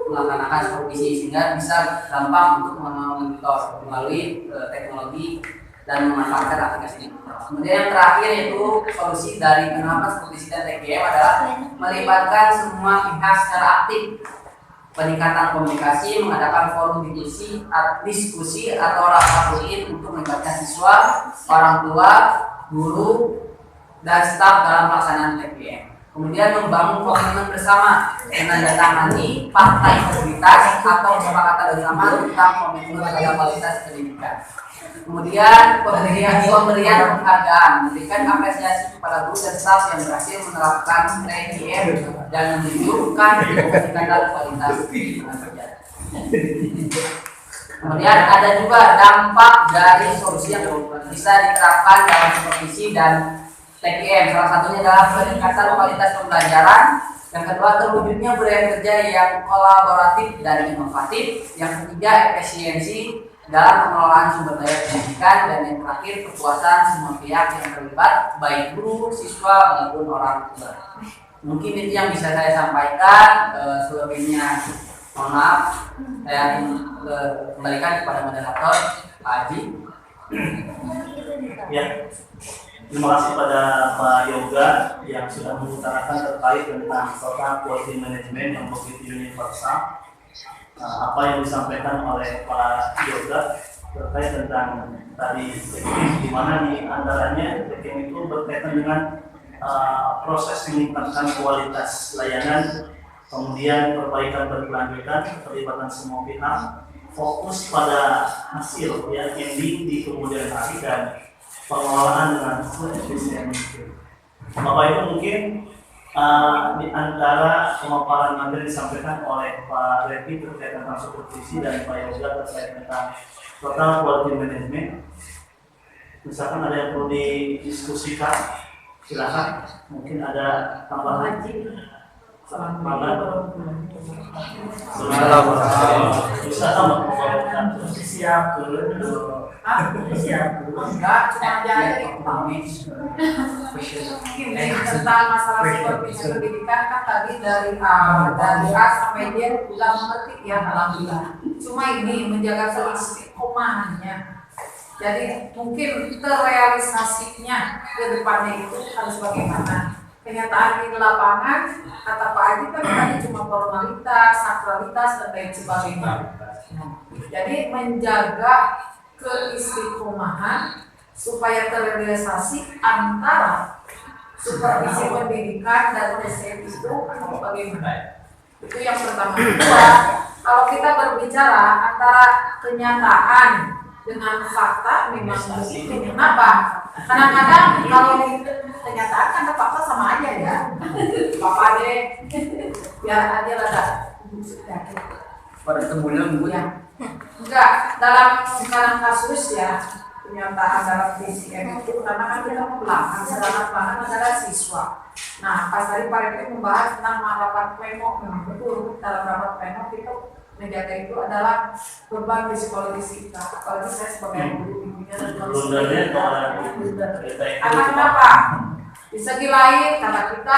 melaksanakan supervisi, sehingga bisa gampang untuk memonitor melalui teknologi dan memanfaatkan aplikasi ini. Kemudian yang terakhir yaitu solusi dari penerapan supervisi dan TGM adalah melibatkan semua pihak secara aktif. Peningkatan komunikasi, mengadakan forum diskusi atau rapat rutin untuk melibatkan siswa, orang tua, guru, dan staf dalam pelaksanaan TGM. Kemudian membangun komitmen bersama, menandatangani fakta integritas atau kesepakatan bersama tentang komitmen terhadap kualitas pendidikan. Kemudian pemberian penghargaan, memberikan apresiasi kepada guru dan staf yang berhasil menerapkan TGM dan menunjukkan peningkatan kualitas pendidikan. Kemudian ada juga dampak dari solusi yang bisa diterapkan dalam supervisi dan TGM. Salah satunya adalah peningkatan kualitas pembelajaran. Yang kedua, terwujudnya budaya kerja yang kolaboratif dan inovatif. Yang ketiga, efisiensi dalam pengelolaan sumber daya pendidikan. Dan yang terakhir, kepuasan semua pihak yang terlibat, baik guru, siswa maupun orang tua. Mungkin itu yang bisa saya sampaikan. Selebihnya mohon maaf, saya kembalikan kepada moderator Pak Haji. Ya. Terima kasih pada Pak Yoga yang sudah mengutarakan terkait tentang total quality management yang begitu universal. Apa yang disampaikan oleh Pak Yoga terkait tentang tadi di mana di antaranya itu berkaitan dengan proses meningkatkan kualitas layanan, kemudian perbaikan berkelanjutan, keterlibatan semua pihak, fokus pada hasil ya ending di kemudian hari dan pengelolaan dengan efisien mungkin. Bapak Ibu mungkin di antara pemaparan materi disampaikan oleh Pak Repi terkait tentang supervisi dan Pak Yoga terkait tentang total quality management. Misalkan ada yang perlu didiskusikan, silakan. Mungkin ada tambahan. Siap dulu. Siap dulu. Enggak, cuma jadi ini tentang masalah supervisi pendidikan kan tadi dari A sampai D udah mengerti ya alhamdulillah. Cuma ini menjaga keistiqomahannya. Jadi mungkin terrealisasinya ke depannya itu harus bagaimana? Kenyataan di lapangan kata Pak Haji kan tadi cuma formalitas, sakralitas dan lain sebagainya. Jadi menjaga keistiqomahan supaya terrealisasi antara supervisi pendidikan dan PSM itu bagaimana? Itu yang pertama. Kedua, kalau kita berbicara antara kenyataan dengan fakta memang begitu. Kenapa? Kadang-kadang kalau di kenyataan kan fakta sama aja ya. Apa deh, biar aja lah. Pada kemudian Ya. Enggak, dalam sekarang kasus ya pernyataan dalam PCM itu karena kan kita belakang sedangkan belakang adalah siswa. Nah, pas tadi Pak Repri membahas tentang rapat pleno, memang betul dalam rapat pleno itu menjaga itu adalah beban psikologis kita. Apalagi saya sebagai guru ibunya dan Blundernya karena kenapa? Di segi lain kata kita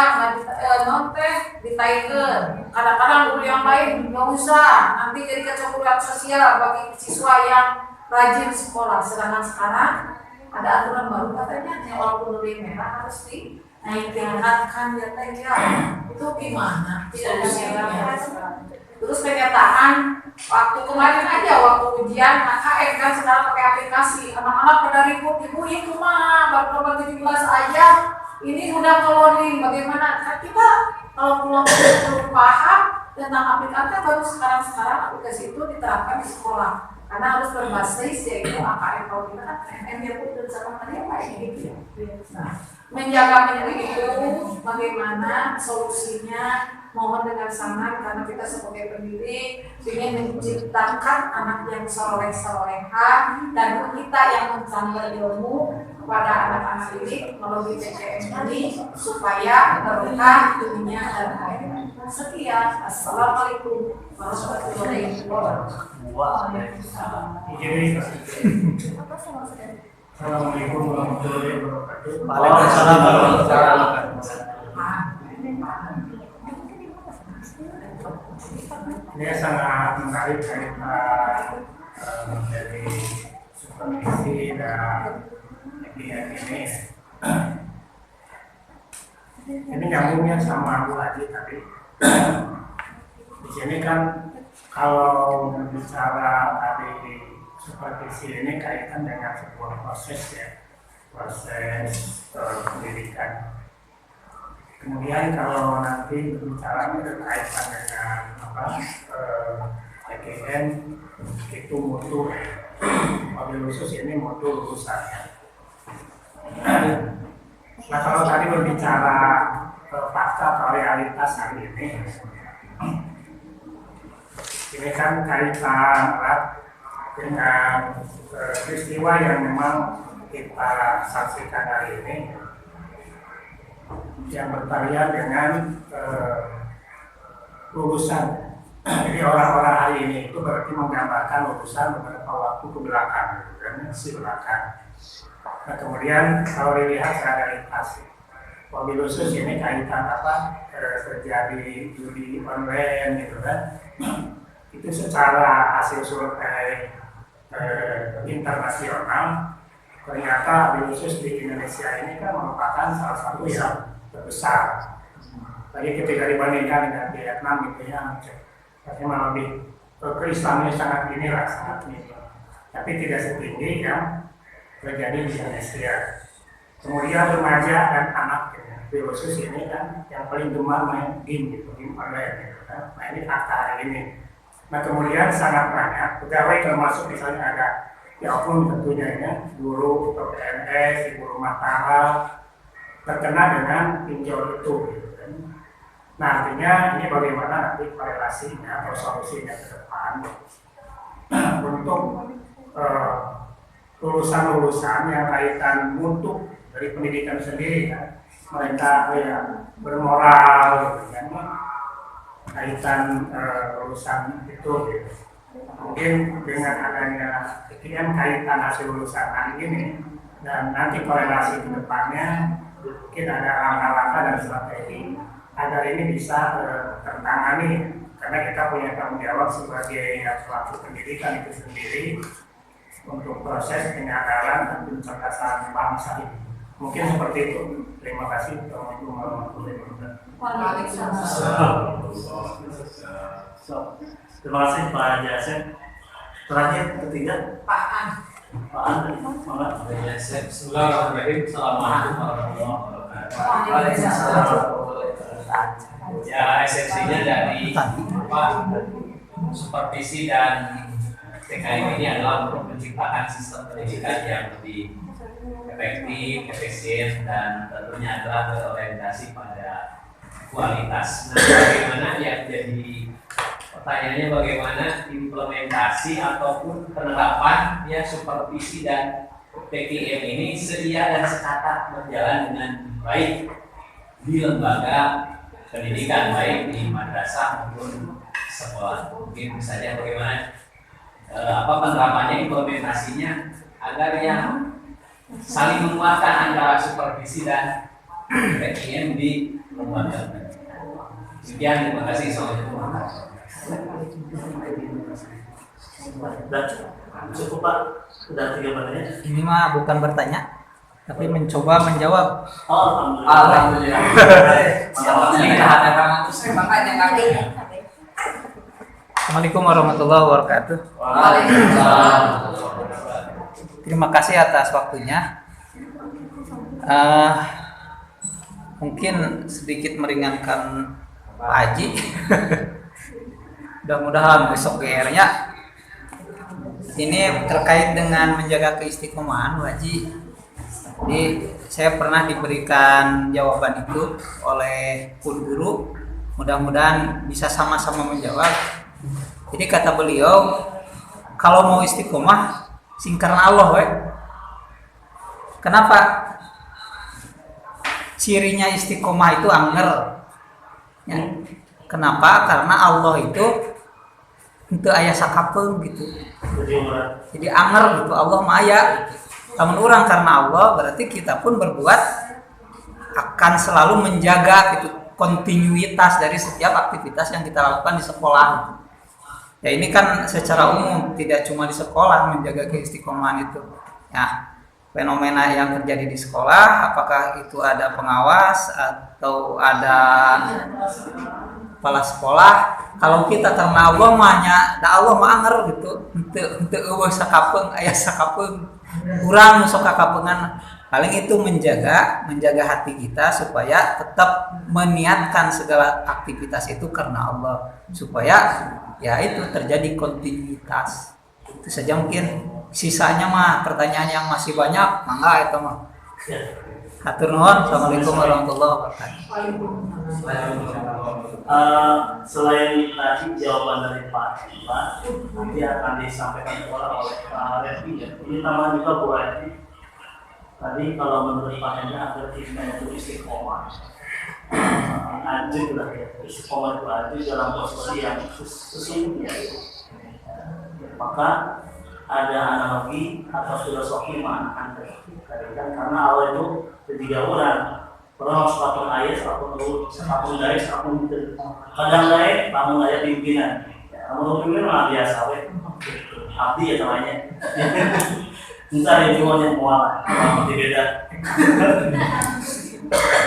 non teh ditaikkan. Kadang-kadang guru yang lain nggak usah nanti jadi kecemburuan sosial bagi siswa yang rajin sekolah. Sedangkan sekarang ada aturan baru katanya yang walaupun lebih merah harus dinaikkan ya teh ya. Itu gimana? Solusinya. Terus kenyataan waktu kemarin aja waktu ujian KKN kan sekarang pakai aplikasi, anak-anak pada ribut, ibu itu mah baru 17 aja ini udah nge-loading. Bagaimana? Kan kita kalau belum paham tentang aplikasi baru sekarang aplikasi itu diterapkan di sekolah karena harus berbasis yaitu AKM. Kalau kita kan KKN dia pun sama tadi apa ini gitu ya. Nah, menjaga itu bagaimana solusinya, mohon dengan sangat karena kita sebagai pendidik ingin menciptakan anak yang soleh-soleha dan kita yang mencari ilmu kepada anak-anak ini melalui PCM ini supaya berkah dunia dan akhirat. Sekian, assalamualaikum warahmatullahi wabarakatuh. Assalamualaikum warahmatullahi wabarakatuh. Waalaikumsalam warahmatullahi wabarakatuh. Ini sangat menarik kaitan dari supervisi dan pihak ini. Ini nyambungnya sama Bu Haji tadi. Di sini kan kalau bicara dari supervisi ini kaitan dengan sebuah proses ya, proses pendidikan. Kemudian kalau nanti berbicara berkaitan dengan PGN itu mutu, mobil khusus ini mutu lulusannya. Nah kalau tadi berbicara fakta atau realitas hari ini kan kaitan erat dengan peristiwa yang memang kita saksikan hari ini, yang bertalian dengan lulusan. Jadi orang-orang hari ini itu berarti menggambarkan lulusan beberapa waktu ke belakang, dan si belakang. Nah kemudian kalau dilihat secara realitas, mobil khusus ini kaitan apa terjadi judi online gitu kan? Itu secara hasil survei internasional ternyata mobil khusus di Indonesia ini kan merupakan salah satu yang terbesar. Tadi ketika dibandingkan dengan Vietnam gitu ya, malah lebih keislamannya sangat tinggi, tapi tidak setinggi yang terjadi di Indonesia. Kemudian remaja dan anak gitu, khusus ini kan yang paling gemar main game gitu, game online gitu kan. Nah ini fakta hari ini. Nah kemudian sangat banyak pegawai termasuk misalnya ada ya oknum tentunya ya, guru atau PNS, ibu rumah tangga terkena dengan pinjol itu gitu kan. Nah artinya ini bagaimana nanti korelasinya atau solusinya ke depan untuk lulusan-lulusan yang kaitan mutu dari pendidikan sendiri kan, mereka ya bermoral gitu kan, kaitan lulusan itu gitu. Mungkin dengan adanya PTM kaitan hasil lulusan hari ini dan nanti korelasi ke depannya mungkin ada langkah-langkah dan strategi agar ini bisa tertangani, karena kita punya tanggung jawab sebagai pelaku pendidikan itu sendiri untuk proses penyadaran dan pencerdasan bangsa ini. Mungkin seperti itu. Terima kasih. Assalamualaikum warahmatullahi So, terima kasih Pak Jasep. Terakhir ketiga Pak An. Pak An, semangat. Bismillahirrahmanirrahim. Assalamualaikum warahmatullahi wabarakatuh. Ya, esensinya dari supervisi dan TKM ini adalah untuk menciptakan sistem pendidikan yang lebih efektif, efisien, dan tentunya adalah berorientasi pada kualitas. Nah, bagaimana yang jadi pertanyaannya, bagaimana implementasi ataupun penerapan ya supervisi dan PKM ini sedia dan sekata berjalan dengan baik di lembaga pendidikan, baik di madrasah maupun sekolah. Mungkin saja bagaimana penerapannya, implementasinya agar yang saling menguatkan antara supervisi dan PKM di lembaga pendidikan. Sekian, terima kasih. Assalamualaikum. Cukup Pak, sudah 3 pertanyaan. Ini mah bukan bertanya, tapi mencoba menjawab. Oh, Alhamdulillah. Assalamualaikum warahmatullahi wabarakatuh. Waalaikumsalam. Terima kasih atas waktunya. Mungkin sedikit meringankan Pak Haji. Mudah-mudahan besok GR-nya ini terkait dengan menjaga keistiqomahan, Pak Haji. Jadi saya pernah diberikan jawaban itu oleh guru. Mudah-mudahan bisa sama-sama menjawab. Jadi kata beliau, kalau mau istiqomah sing karena Allah, we. Kenapa? Cirinya istiqomah itu anger. Ya. Kenapa? Karena Allah itu untuk ayah sakapeung gitu. Jadi anger gitu, Allah maya gitu. Namun orang karena Allah, berarti kita pun berbuat akan selalu menjaga gitu kontinuitas dari setiap aktivitas yang kita lakukan di sekolah. Ya ini kan secara umum, tidak cuma di sekolah menjaga keistiqomahan itu. Ya, fenomena yang terjadi di sekolah, apakah itu ada pengawas atau ada kepala sekolah, kalau kita karena Allah mahnya, Allah mah anger gitu, untuk eueuh sakapeung aya sakapeung urang nu sok kakapeungan. Paling itu menjaga hati kita supaya tetap meniatkan segala aktivitas itu karena Allah, supaya ya itu terjadi kontinuitas. Itu saja mungkin. Sisanya mah pertanyaan yang masih banyak, mangga itu mah. Hatur nuhun. Assalamualaikum warahmatullahi wabarakatuh. Selain tadi jawaban dari Pak nanti akan disampaikan oleh Pak Refli. Ini tambahan juga Bu Refli. Tadi kalau menurut Pak Hendra ada kita itu istiqomah. Ajib lah ya, istiqomah itu ajib dalam posisi yang sesungguhnya. Maka ada analogi atau filosofi makna karena Allah itu ketiga orang. Orang harus apapun ayat, apapun daya, apapun kadang daya, namun daya pimpinan. Namun pimpinan malah biasa, abdi ya namanya. Entar yang cuma yang mual, beda.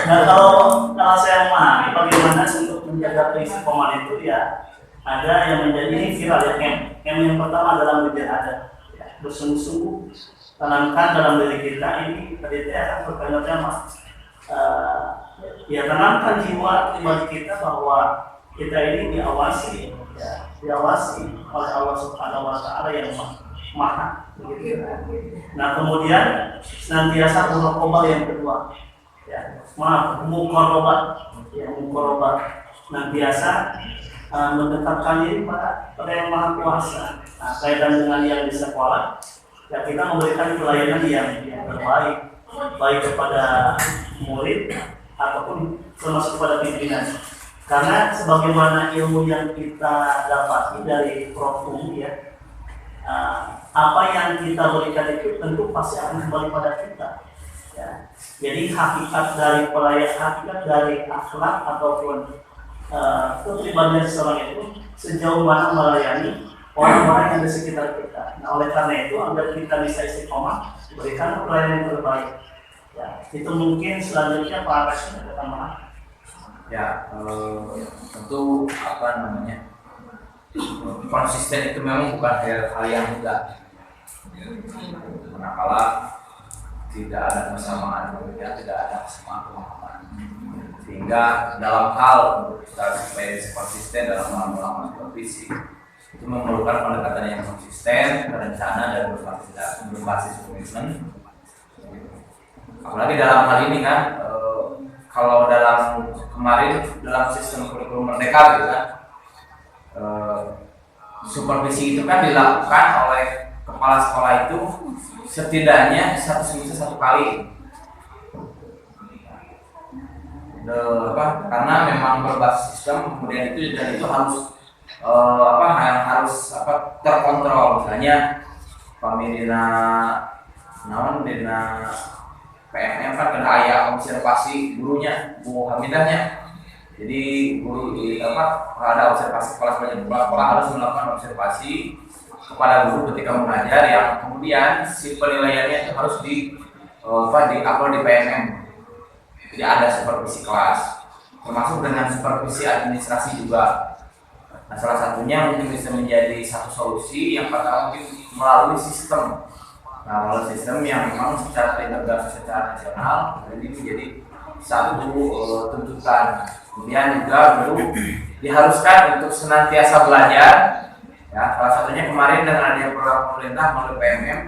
Nah kalau saya memahami bagaimana untuk menjaga keistiqomahan itu ya ada yang menjadi ini viral ya yang pertama dalam mujahadah ya, bersungguh-sungguh tanamkan dalam diri kita ini tadi akan berkaitan ya tanamkan jiwa kita bahwa kita ini diawasi oleh Allah Subhanahu Wa Taala yang maha. Nah kemudian senantiasa muraqabah yang kedua, ya, mukorobat, senantiasa mendekatkan diri pada yang maha kuasa. Nah kaitan dengan yang di sekolah, ya kita memberikan pelayanan yang terbaik, baik kepada murid ataupun termasuk kepada pimpinan. Karena sebagaimana ilmu yang kita dapati dari Prof. ya. Apa yang kita berikan itu tentu pasti akan kembali pada kita. Ya. Jadi hakikat dari akhlak ataupun kepribadian seseorang itu sejauh mana melayani orang-orang yang di sekitar kita. Nah, oleh karena itu agar kita bisa istiqomah, berikan pelayanan yang terbaik. Ya, itu mungkin selanjutnya Pak Rasul ada tambahan. Ya, tentu konsisten itu memang bukan hal yang mudah. Manakala tidak ada kesamaan, tidak ada kesamaan pemahaman, sehingga dalam hal supaya konsisten dalam melakukan supervisi itu memerlukan pendekatan yang konsisten. konsisten, berencana, dan berbasis komitmen. Apalagi dalam hal ini kan, kalau dalam kemarin dalam sistem kurikulum Merdeka gitu kan, supervisi itu kan dilakukan oleh kepala sekolah itu setidaknya satu semester 1 kali. Karena memang berbasis sistem, kemudian itu dan itu harus terkontrol. Misalnya pamidina dina PMM kan kena ayah observasi gurunya, Bu Hamidahnya. Jadi guru ada observasi kepala sekolah harus melakukan observasi kepada guru ketika mengajar, yang kemudian si penilaiannya itu harus di-upload di PMM. Jadi ada supervisi kelas, termasuk dengan supervisi administrasi juga. Nah, salah satunya mungkin bisa menjadi satu solusi yang pertama mungkin melalui sistem. Nah, melalui sistem yang memang secara terintegrasi secara nasional, jadi menjadi satu tuntutan. Kemudian juga guru diharuskan untuk senantiasa belajar. Ya, salah satunya kemarin dengan adanya program pemerintah melalui PMM,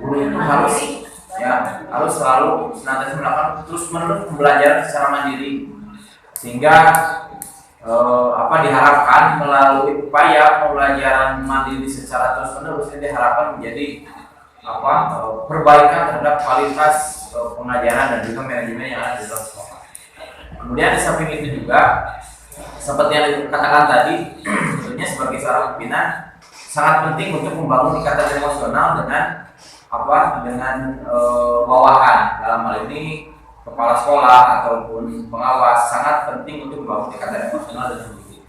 guru itu harus selalu senantiasa melakukan terus-menerus pembelajaran secara mandiri, sehingga diharapkan melalui upaya pembelajaran mandiri secara terus-menerus ini diharapkan menjadi perbaikan terhadap kualitas pengajaran dan juga manajemen yang ada di dalam sekolah. Kemudian di samping itu juga seperti yang dikatakan tadi, tentunya sebagai seorang pimpinan sangat penting untuk membangun ikatan emosional dengan bawahan. Dalam hal ini kepala sekolah ataupun pengawas sangat penting untuk membangun ikatan emosional dengan guru.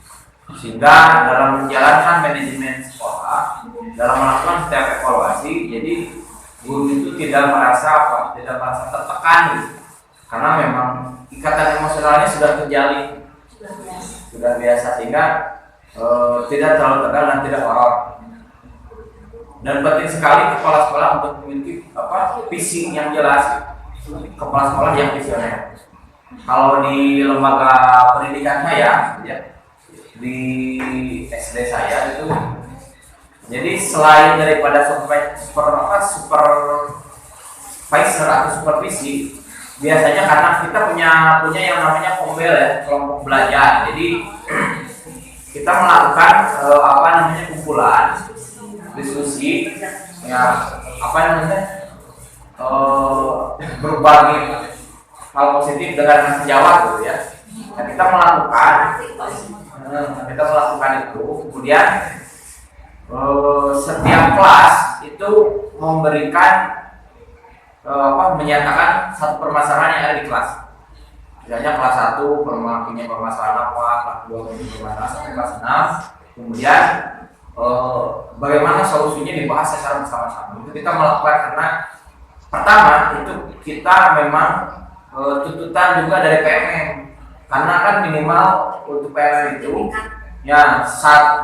Sehingga dalam menjalankan manajemen sekolah, dalam melakukan setiap evaluasi, jadi guru itu tidak merasa tertekan gitu. Karena memang ikatan emosionalnya sudah terjalin, sudah biasa, sehingga tidak terlalu tegang dan tidak horor. Dan penting sekali kepala sekolah untuk memiliki visi yang jelas, kepala sekolah yang visioner. Kalau di lembaga pendidikan saya, di SD saya itu, jadi selain daripada supervisor atau supervisi, biasanya karena kita punya yang namanya kombel ya, kelompok belajar. Jadi kita melakukan kumpulan diskusi ya, berbagi hal positif dengan sejawat gitu ya. Nah, kita melakukan itu, kemudian setiap kelas itu memberikan menyatakan satu permasalahan yang ada di kelas. Misalnya kelas 1 punya permasalahan apa, kelas 2 punya permasalahan sampai kelas 6. Kemudian bagaimana solusinya dibahas secara bersama-sama. Itu kita melakukan karena pertama itu kita memang tuntutan juga dari PMM. Karena kan minimal untuk PMM itu ya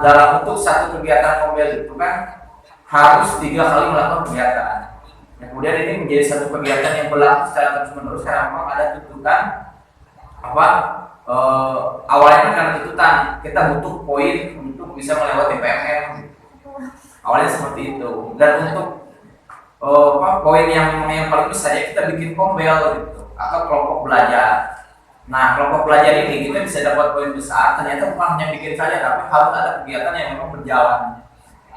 dalam bentuk satu kegiatan kombel itu kan harus 3 kali melakukan kegiatan. Nah, kemudian ini menjadi satu kegiatan yang berlaku secara terus-menerus karena memang ada tuntutan awalnya karena tuntutan kita butuh poin untuk bisa melewati PMM. Awalnya seperti itu. Dan untuk poin yang paling besar ya kita bikin kombel gitu atau kelompok belajar. Nah, kelompok belajar ini kita bisa dapat poin besar, ternyata bukan hanya bikin saja, tapi harus ada kegiatan yang memang berjalan.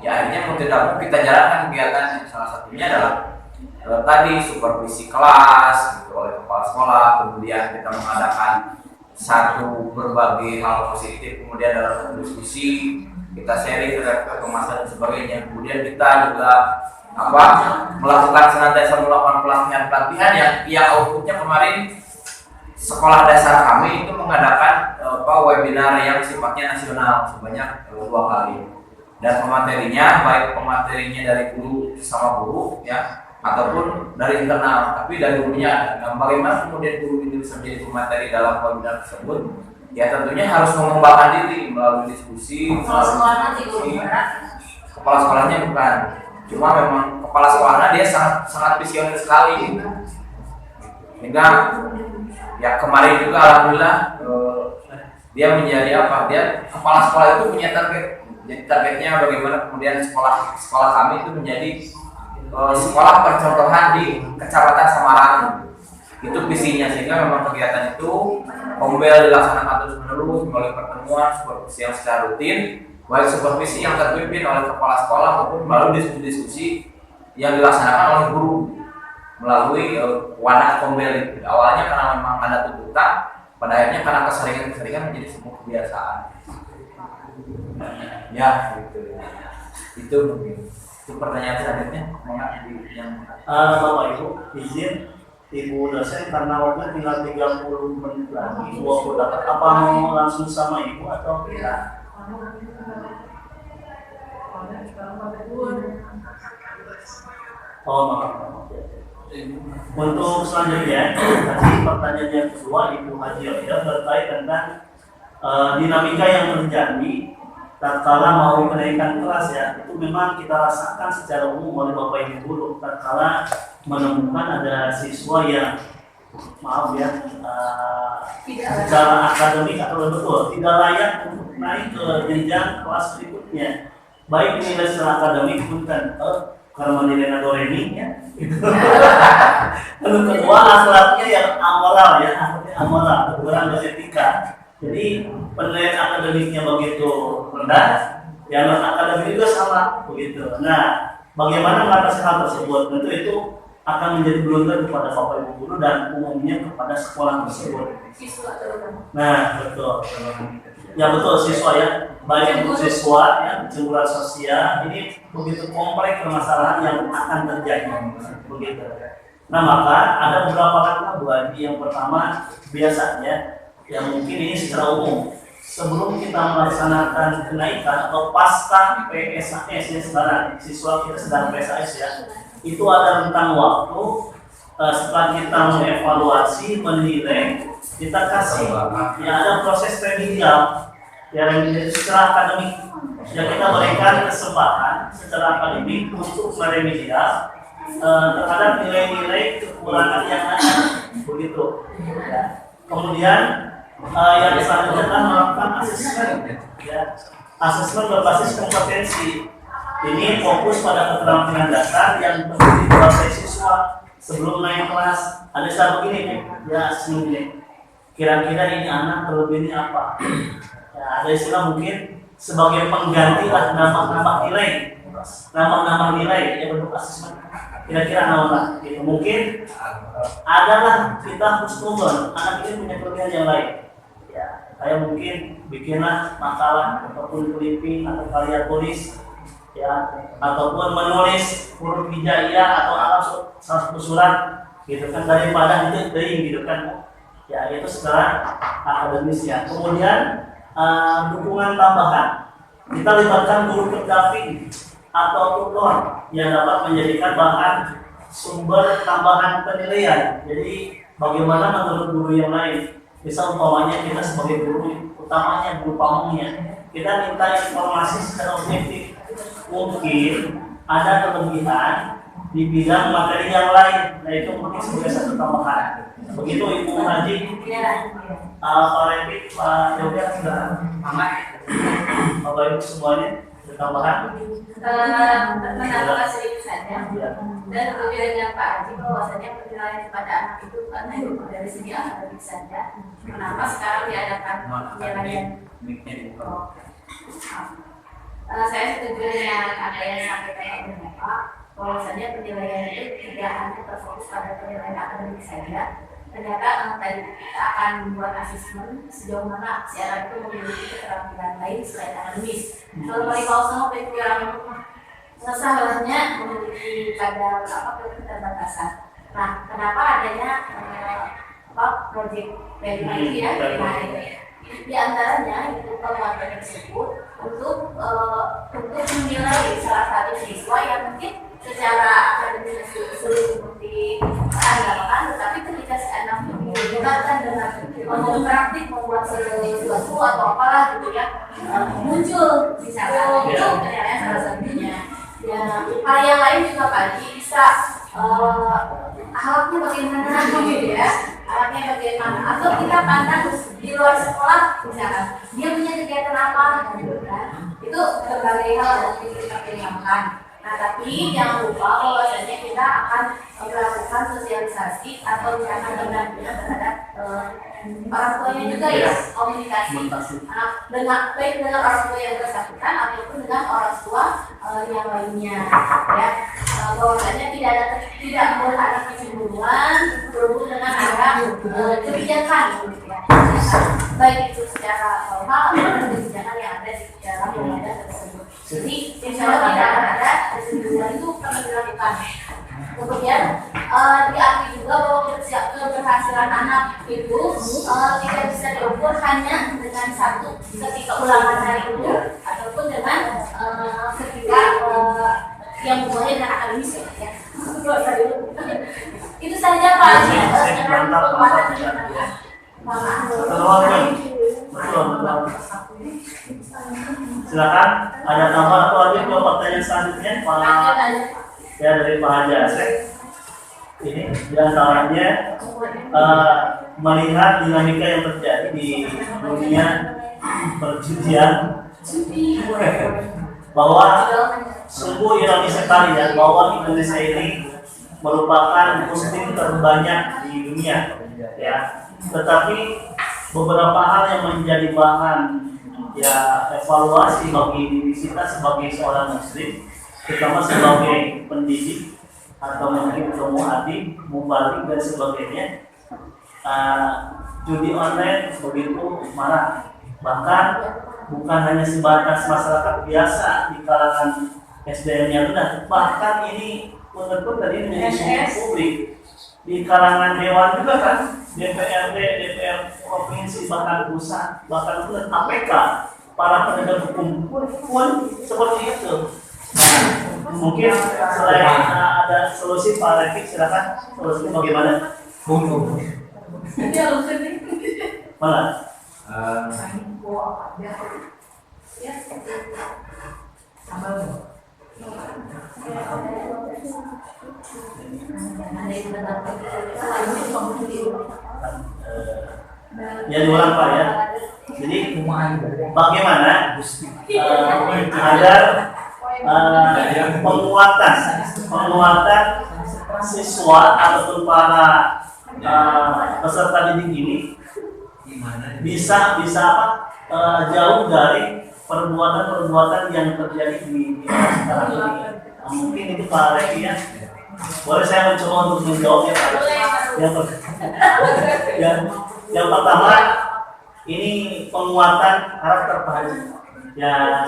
Ya, akhirnya mau tidak mau kita jalankan kegiatan yang salah satunya adalah tadi supervisi kelas gitu, oleh kepala sekolah, kemudian kita mengadakan satu berbagai hal positif, kemudian dalam satu diskusi kita sharing terhadap masalah dan sebagainya. Kemudian kita juga melakukan senantiasa melakukan pelatihan yang outputnya kemarin sekolah dasar kami itu mengadakan webinar yang sifatnya nasional sebanyak 2 kali. Dan pematerinya baik pematerinya dari guru sama guru ya ataupun dari internal, tapi dari gurunya ada. Nah, bagaimana kemudian guru ini bisa menjadi pemateri dalam webinar tersebut? Ya tentunya harus mengembangkan diri melalui diskusi. Kepala sekolahnya bukan, cuma memang kepala sekolahnya dia sangat visioner sekali. Sehingga ya kemarin juga alhamdulillah dia menjadi dia kepala sekolah itu punya target Jadi targetnya bagaimana kemudian sekolah kami itu menjadi sekolah percontohan di Kecamatan Samarang. Itu visinya, sehingga memang kegiatan itu ombel dilaksanakan terus menerus melalui pertemuan supervisi yang secara rutin, baik supervisi yang terpimpin oleh kepala sekolah maupun melalui diskusi-diskusi yang dilaksanakan oleh guru melalui wadah ombel itu. Awalnya karena memang ada tuntutan, pada akhirnya karena keseringan menjadi sebuah kebiasaan. Ya, gitu. Itu mungkin. Itu pertanyaan selanjutnya. Bapak Ibu, izin Ibu dosen karena waktu tinggal 30 menit lagi, 28. Apa mau langsung sama Ibu atau tidak? Oh, maaf. Untuk selanjutnya, tadi pertanyaan yang kedua Ibu Haji ya terkait tentang dinamika yang terjadi tatkala mau kenaikan kelas ya. Itu memang kita rasakan secara umum oleh Bapak Ibu guru tatkala menemukan ada siswa yang maaf ya secara akademik atau betul tidak layak untuk naik ke jenjang kelas berikutnya, baik nilai secara akademik pun kan karena nilai doremi ya. Lalu kedua akhlaknya yang amoral ya, akhlaknya amoral kurang beretika. Jadi penilaian akademiknya begitu rendah, yang non akademik juga sama begitu. Nah, bagaimana mengatasi hal tersebut? Tentu itu akan menjadi blunder kepada Bapak Ibu guru dan umumnya kepada sekolah tersebut. Nah, betul. Ya betul, siswa ya. Baik untuk siswa ya, cemburuan sosial ini begitu kompleks permasalahan yang akan terjadi begitu. Nah, maka ada beberapa langkah Bu Haji. Yang pertama, biasanya yang mungkin ini secara umum sebelum kita melaksanakan kenaikan atau pasca PSAS ya, sekarang siswa kita sedang PSAS ya, itu ada rentang waktu setelah kita mengevaluasi, menilai, kita kasih ya ada proses remedial yang secara akademik yang kita berikan kesempatan secara akademik untuk meremedial terhadap nilai-nilai kekurangan yang ada begitu ya. Kemudian yang selanjutnya adalah melakukan asesmen ya. Asesmen berbasis kompetensi. Ini fokus pada keterampilan dasar yang perlu dikuasai siswa sebelum naik kelas. Ada satu begini ya, asesmen ini. Kira-kira ini anak terlebih ini apa? Ya, ada istilah mungkin sebagai pengganti lah nambah nilai, nambah nilai ya bentuk asesmen. Kira-kira nama gitu. Mungkin adalah kita husnuzon anak ini punya kelebihan yang lain. Ya, kayak mungkin bikinlah makalah ataupun clipping atau karya tulis ya, ataupun menulis huruf hijaiyah atau alam salah satu surat gitu kan, daripada itu gitu kan ya, itu secara akademis ya. Kemudian dukungan tambahan, kita libatkan guru pendamping atau tutor yang dapat menjadikan bahan sumber tambahan penilaian. Jadi bagaimana menurut guru yang lain, bisa umpamanya kita sebagai guru utamanya guru pamongnya, kita minta informasi secara objektif. Mungkin ada kelebihan di bidang materi yang lain, nah itu mungkin sebagai satu tambahan. Begitu Ibu Haji, Pak Repik, Pak Yoga sudah aman. Bapak Ibu semuanya tambahan. Menambah sedikit saja. Dan berbeda dengan Pak Haji bahwasanya penilaian kepada anak itu karena dari segi akademik saja. Kenapa sekarang diadakan penilaian? Saya setuju dengan apa yang disampaikan oleh Bapak, bahwasanya penilaian itu tidak hanya terfokus pada penilaian akademik saja. Ternyata tadi kita akan membuat asesmen sejauh mana si anak itu memiliki keterampilan lain selain akademis. Kalau mereka sama pikiran sesalahnya memiliki kadar keterbatasan. Nah, kenapa adanya project value ya? Nah, di antaranya itu penguatan tersebut untuk menilai salah satu siswa yang mungkin secara akademis sulit seperti anggapan, tetapi ketika si anak dilibatkan dengan praktik membuat sesuatu atau apalah gitu ya, muncul misalkan itu penilaian salah satunya. Ya, hal yang lain juga Pak bisa alatnya bagaimana gitu ya, alatnya bagaimana, atau kita pandang di luar sekolah misalkan dia punya kegiatan apa gitu kan, Itu berbagai hal yang kita pertimbangkan. Nah, tapi jangan lupa bahwasanya kita akan melakukan sosialisasi atau misalkan pendampingan terhadap orang tuanya juga ya, komunikasi dengan baik dengan orang tua yang bersangkutan ataupun dengan orang tua yang lainnya ya. Bahwasanya tidak boleh ada kecemburuan berhubung dengan arah kebijakan gitu ya. Baik itu secara formal atau kebijakan yang ada di dalam undang-undang tersebut. Jadi insya Allah tidak akan ada kecemburuan itu akan dilakukan. Kemudian diakui juga bahwa keberhasilan anak itu tidak bisa diukur hanya dengan satu ketika ulangan hari itu ataupun dengan ketika yang hubungannya dengan akademis ya. Itu saja Pak. Silakan, ada tambahan atau ada dua pertanyaan selanjutnya Pak? Ya, dari Pak Haji Asep. Ini diantaranya melihat dinamika yang terjadi di dunia perjudian, bahwa sungguh ironis sekali ya, bahwa Indonesia ini merupakan muslim terbanyak di dunia ya. Tetapi beberapa hal yang menjadi bahan ya evaluasi bagi diri kita sebagai seorang muslim, terutama sebagai pendidik atau mungkin mu'adib, mubalik dan sebagainya. Judi online begitu marak, bahkan bukan hanya sebatas masyarakat biasa di kalangan SDM-nya rendah, bahkan ini benar-benar tadi menjadi isu publik di kalangan dewan juga kan, DPRD, DPR provinsi, bahkan pusat, bahkan KPK, para penegak hukum pun seperti itu. Mungkin selain ada solusi Pak Refik, silakan solusi bagaimana? Mana? Ya diulang Pak ya. Jadi bagaimana agar penguatan siswa ataupun para peserta didik ini bisa jauh dari perbuatan-perbuatan yang terjadi di sekarang ini. Mungkin itu Pak Refik ya. Boleh saya mencoba untuk menjawab ya Pak? Yang pertama, ini penguatan karakter Pak Haji. Ya,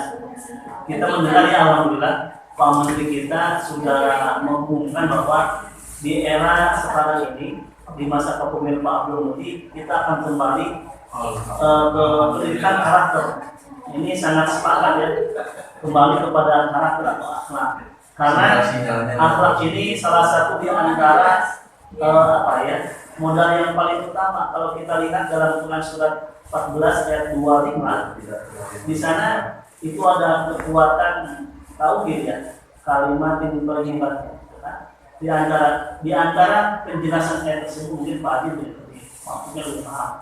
kita mendengar ya alhamdulillah Pak Menteri kita sudah mengumumkan bahwa di era sekarang ini, di masa kepemimpinan Pak Abdul Muti, kita akan kembali ke pendidikan karakter. Ini sangat sepakat ya, kembali kepada karakter atau akhlak. Karena akhlak ini salah satu di antara modal yang paling utama. Kalau kita lihat dalam Quran surat 14 ayat 25, di sana itu ada kekuatan tauhid ya, kalimat yang berhebat. Di antara penjelasan ayat tersebut mungkin Pak Adil maksudnya lebih paham.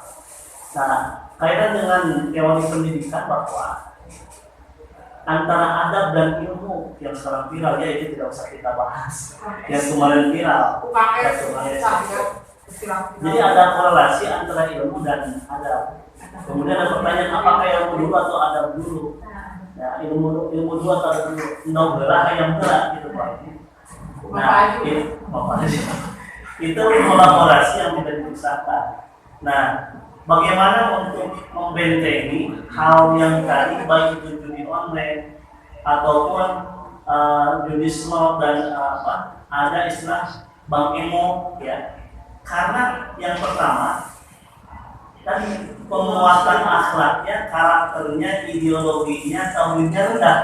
Nah, kaitan dengan teori pendidikan bahwa antara adab dan ilmu yang sekarang viral ya, itu tidak usah kita bahas. Yang kemarin viral. Jadi ada korelasi antara ilmu dan adab. Kemudian ada pertanyaan, apakah ilmu dulu atau adab dulu? Ya, ilmu dulu atau adab dulu? Noblah yang berat gitu Pak. Nah, itu kolaborasi yang tidak dipisahkan. Nah, bagaimana untuk membentengi hal yang tadi, baik itu judi online ataupun judi slot dan ada istilah bank emo ya. Karena yang pertama kan penguatan akhlaknya, karakternya, ideologinya, tauhidnya rendah.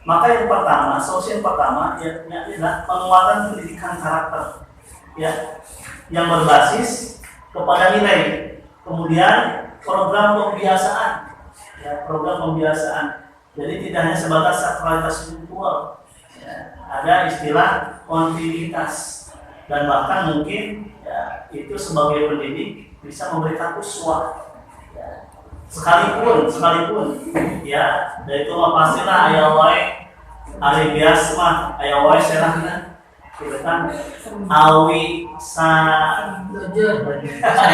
Maka yang pertama, solusi yang pertama adalah penguatan pendidikan karakter ya, yang berbasis kepada nilai. Kemudian program pembiasaan ya, program pembiasaan. Jadi tidak hanya sebatas sakralitas spiritual ya, ada istilah kontinuitas, dan bahkan mungkin ya, itu sebagai pendidik bisa memberikan uswah ya. sekalipun ya, dan itu mah pastilah aya wae ari bias mah aya wae serahna gitu kan awi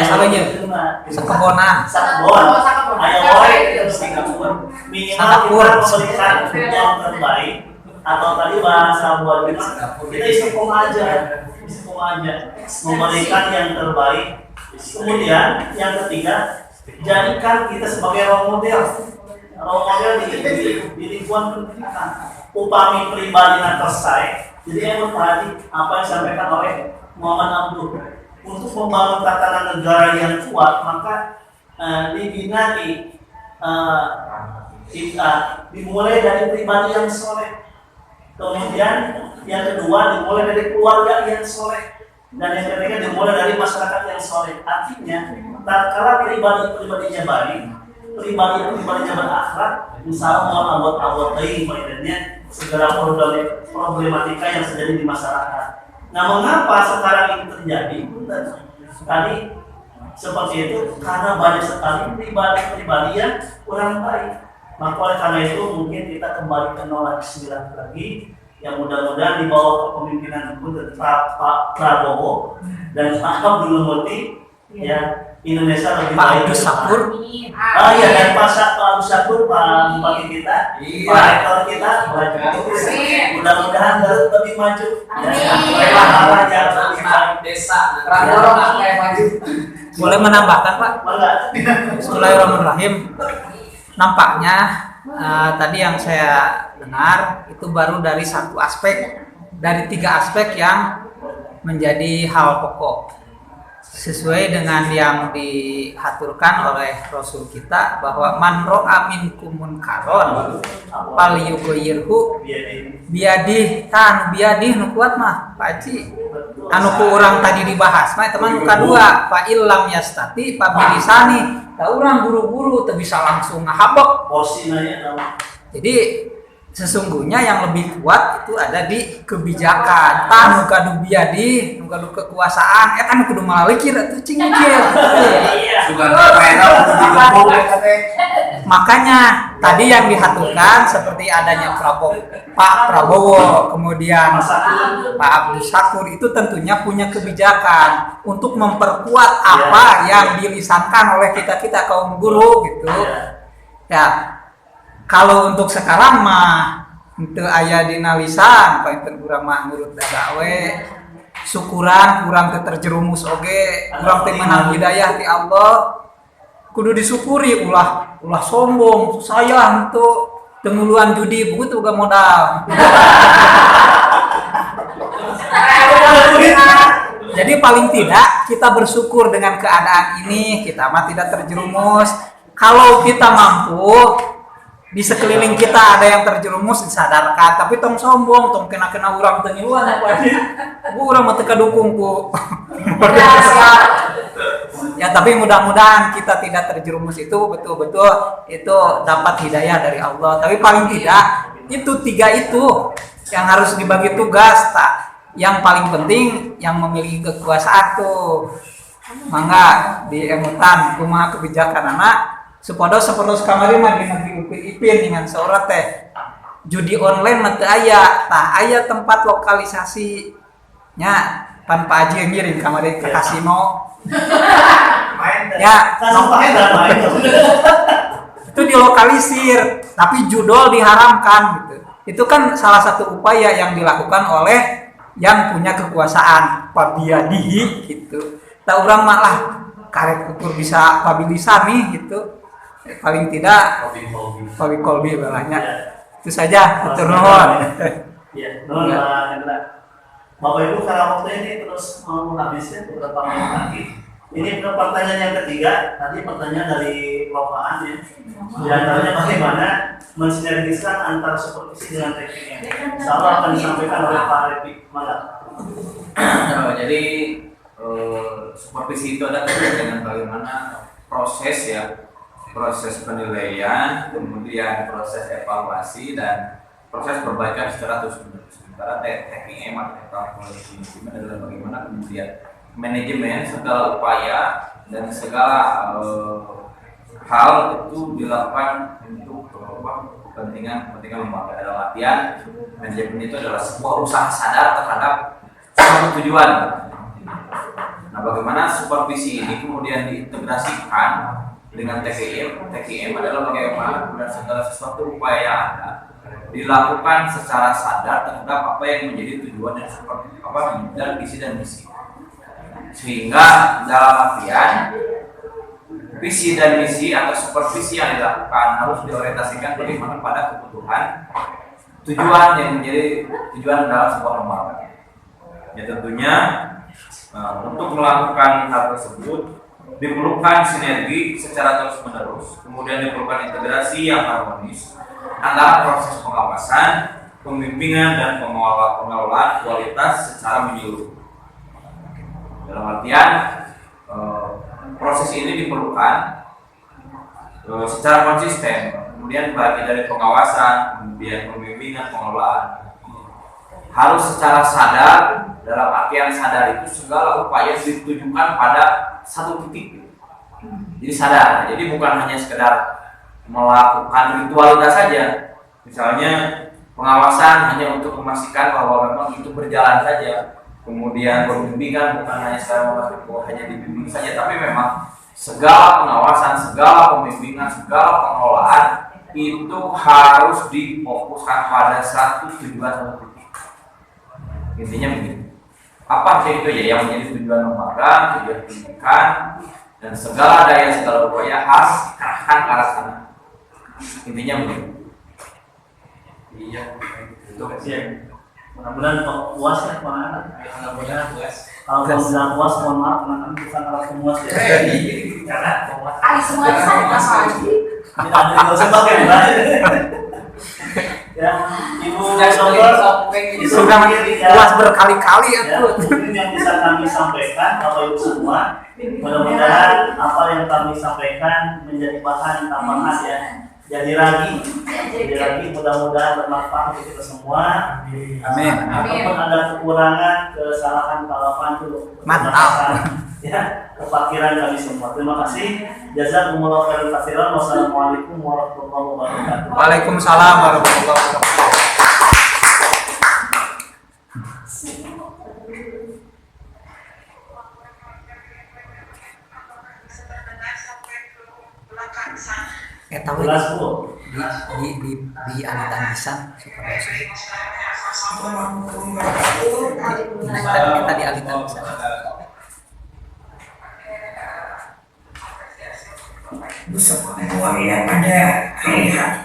sabanya sekebonan sakbon aya wae itu Singapura minimal kita memberikan yang terbaik atau tadi bahasa buat kita istiqomah aja memberikan yang terbaik. Kemudian yang ketiga, jadikan kita sebagai role model di lingkungan pendidikan. Upami pribadi yang tersai. Jadi yang tadi apa yang disampaikan oleh Muhammad Abdul untuk membangun tatanan negara yang kuat, maka dibina dimulai dari pribadi yang soleh. Kemudian yang kedua dimulai dari keluarga yang soleh. Dan yang ketiga dimulai dari masyarakat yang soleh. Artinya, tatkala pribadinya baik, pribadinya berakhlak, insya Allah awal mainannya segala problematika yang terjadi di masyarakat. Nah, mengapa sekarang ini terjadi? Tadi seperti itu karena banyak sekali pribadi yang kurang baik. Maka oleh karena itu mungkin kita kembali ke 09 lagi. Yang mudah-mudahan di bawah kepemimpinan Pak Prabowo dan Pak Abdul Muti ya Indonesia lebih baik. Pak Abdul Sakur. Iya, dan Pak Abdul Sakur, Pak Bupati kita, Pak Rektor kita, mudah-mudahan Garut lebih maju. Desa Boleh menambahkan Pak? Bismillahirrahmanirrahim. Nampaknya tadi yang saya dengar itu baru dari satu aspek dari 3 aspek yang menjadi hal pokok sesuai dengan yang diaturkan oleh Rasul kita bahwa man ro'a minkum munkaron falyughayyirhu biadih nu kuat mah Pak Haji anu ku urang tadi dibahas mah teman kedua fa illam yastati fa bilisani da urang buru-buru teu bisa langsung ngahabek jadi sesungguhnya yang lebih kuat itu ada di kebijakan. Nu kadu biadi, nu kadu kekuasaan, eta nu kudu malikir atuh cingkir. Makanya tadi yang dihaturkan seperti adanya Pak Prabowo, kemudian Pak Abdul Sakur itu tentunya punya kebijakan untuk memperkuat apa yang dilisankan oleh kita kaum guru gitu. Ya. Kalau untuk sekarang mah itu aya dina lisan painten urang mah nurut dadawe syukuran kurang teu terjerumus oge kurang teu menang hidayah ti Allah kudu disyukuri ulah sombong saya untuk tenguluan judi begitu boga modal. Jadi paling tidak kita bersyukur dengan keadaan ini kita mah tidak terjerumus. Kalau kita mampu di sekeliling kita ada yang terjerumus disadarkan tapi tong sombong tong kena urang teu ngiluan apa bu urang mah teu kadukung ku ya tapi mudah-mudahan kita tidak terjerumus itu betul-betul itu dapat hidayah dari Allah tapi paling tidak itu 3 itu yang harus dibagi tugas tak yang paling penting yang memiliki kekuasaan tuh mangga di emutan kumaha kebijakan anak sepodos kamari mah di negeri Upin dengan seorang teh judi online mah teu aya tah aya tempat lokalisasi nya tanpa aja ngirim kamari ke kasino ya itu dilokalisir tapi judol diharamkan gitu itu kan salah satu upaya yang dilakukan oleh yang punya kekuasaan pabiadihi gitu tak urang mah lah karek ukur bisa pabilisan nih gitu paling tidak Pabi Kolbi balanya itu saja atur nuhun. Ya, nuhun Bapak Ibu karena waktu ini terus mau menghabiskan beberapa menit lagi. Ini pertanyaan yang ketiga, tadi pertanyaan dari Bapak ya. Di antaranya bagaimana mensinergiskan antara supervisi dengan tekniknya. Insyaallah akan disampaikan oleh Pak Repi Malam. Jadi supervisi itu ada kaitan dengan bagaimana proses penilaian, kemudian proses evaluasi dan proses perbaikan secara terus-menerus. Sementara teknik atau policy adalah bagaimana kemudian manajemen segala upaya dan segala hal itu dilakukan untuk kepentingan lembaga. Dalam artian manajemen itu adalah sebuah usaha sadar terhadap suatu tujuan. Nah, bagaimana supervisi ini kemudian diintegrasikan dengan TKM? TKM adalah bagaimana kemudian segala sesuatu upaya yang ada dilakukan secara sadar terhadap apa yang menjadi tujuan dan dan visi dan misi. Sehingga dalam artian visi dan misi atau supervisi yang dilakukan harus diorientasikan bagaimana pada kebutuhan tujuan yang menjadi tujuan dalam sebuah lembaga. Ya tentunya untuk melakukan hal tersebut diperlukan sinergi secara terus-menerus, kemudian diperlukan integrasi yang harmonis antara proses pengawasan, pembimbingan dan pengelolaan kualitas secara menyeluruh. Dalam artian proses ini diperlukan secara konsisten, kemudian baik dari pengawasan, kemudian pembimbingan, pengelolaan harus secara sadar. Dalam artian sadar itu segala upaya ditujukan pada satu titik. Jadi sadar, jadi bukan hanya sekedar melakukan ritualitas saja. Misalnya pengawasan hanya untuk memastikan bahwa memang itu berjalan saja. Kemudian pembimbingan bukan hanya sekedar memastikan bahwa hanya dibimbing saja, tapi memang segala pengawasan, segala pembimbingan, segala pengelolaan itu harus difokuskan pada satu tujuan satu titik. Intinya begitu. Apa sih itu ya yang menjadi tujuan lembaga, tujuan pendidikan, dan segala daya segala upaya harus dikerahkan ke arah sana. Intinya begitu. Iya, Itu kasihan. Mudah-mudahan puas ya anak-anak. mudah-mudahan puas. Kalau tidak puas, mohon maaf anak-anak bukan alat pemuas ya. Karena Ay, semuanya sama lagi. tidak ada sebagai ya, Ibu Dokter Sudah puas berkali-kali ya, ya, mungkin yang bisa kami sampaikan Bapak Ibu semua, mudah-mudahan apa yang kami sampaikan menjadi bahan tambahan ya. Jadi lagi mudah-mudahan bermanfaat untuk kita semua. Amin. Apapun ada kekurangan, kesalahan, kesalahan itu Mantap. ya, kefakiran kami semua. Terima kasih. Jazakumullah khairan katsiran. Wassalamualaikum warahmatullahi wabarakatuh. Waalaikumsalam warahmatullahi wabarakatuh. Tahu Jelas Bu. di alitan lisan supaya kita di alitan lisan. Busuk uang yang pada lihat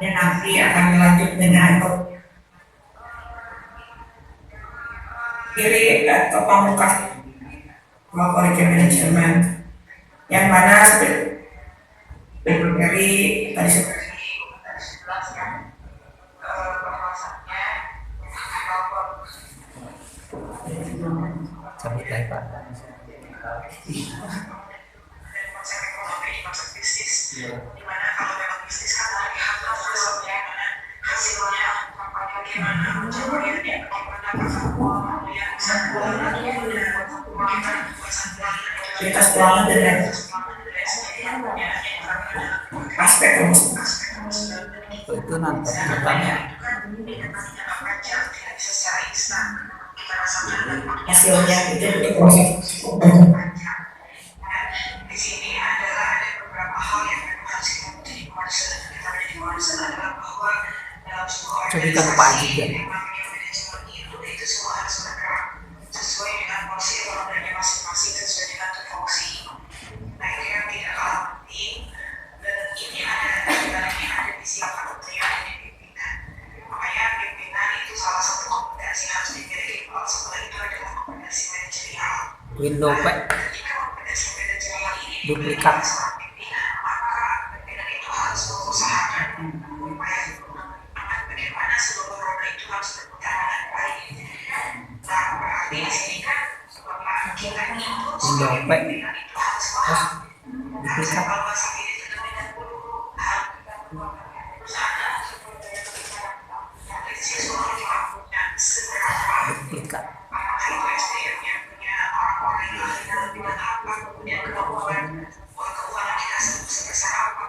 dan nanti akan lanjut dengan kiri atau pamungkas quality management yang mana seperti dari tadi seperti sampai Pak. konsep ekonomi, konsep bisnis, dimana kalau memang bisnis kan lagi hal-hal hasilnya bagaimana pencapaiannya, bagaimana kemudian kualitas keuangan dan aspek Itu nanti katanya hasilnya itu proses di sini adalah ada beberapa hal yang memang harus kita menjadi concern. Kita menjadi concern adalah bahwa dalam sebuah Coba Pak Haji organisasi yang namanya manajemen itu semua harus bergerak sesuai dengan porsi orangnya masing-masing, sesuai dengan tupoksi. Nah itu yang tidak kalah penting, dan ini ada di siapa yang ada di pimpinan. Makanya pimpinan itu salah satu kompetensi yang harus dimiliki. Kalau setelah itu adalah kompetensi manajerial. window Pak duplikat. Window Pak terus duplikat. Duplikat.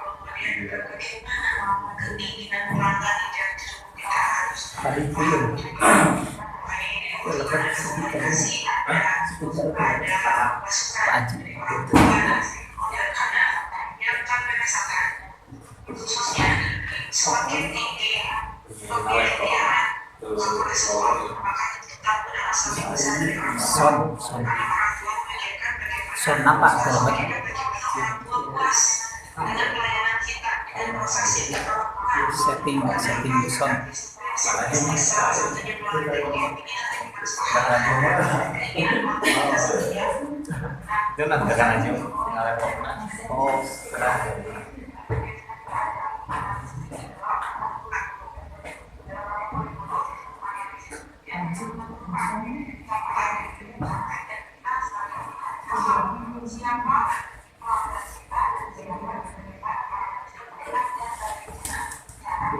kemudian bagaimana keinginan pelanggan yang justru kita harus Tadi film. komunikasi ada masukan Pak Haji. karena yang kami rasakan khususnya semakin tinggi pembiayaan kepada sekolah maka kita benar semakin besar dari orang tua Son karena orang tua memikirkan son bagaimana apa kalau bagaimana orang tua puas dengan pelayanan kita dengan proses kita setting son salah satunya melalui Itu nanti kan aja tinggal laptopnya. oh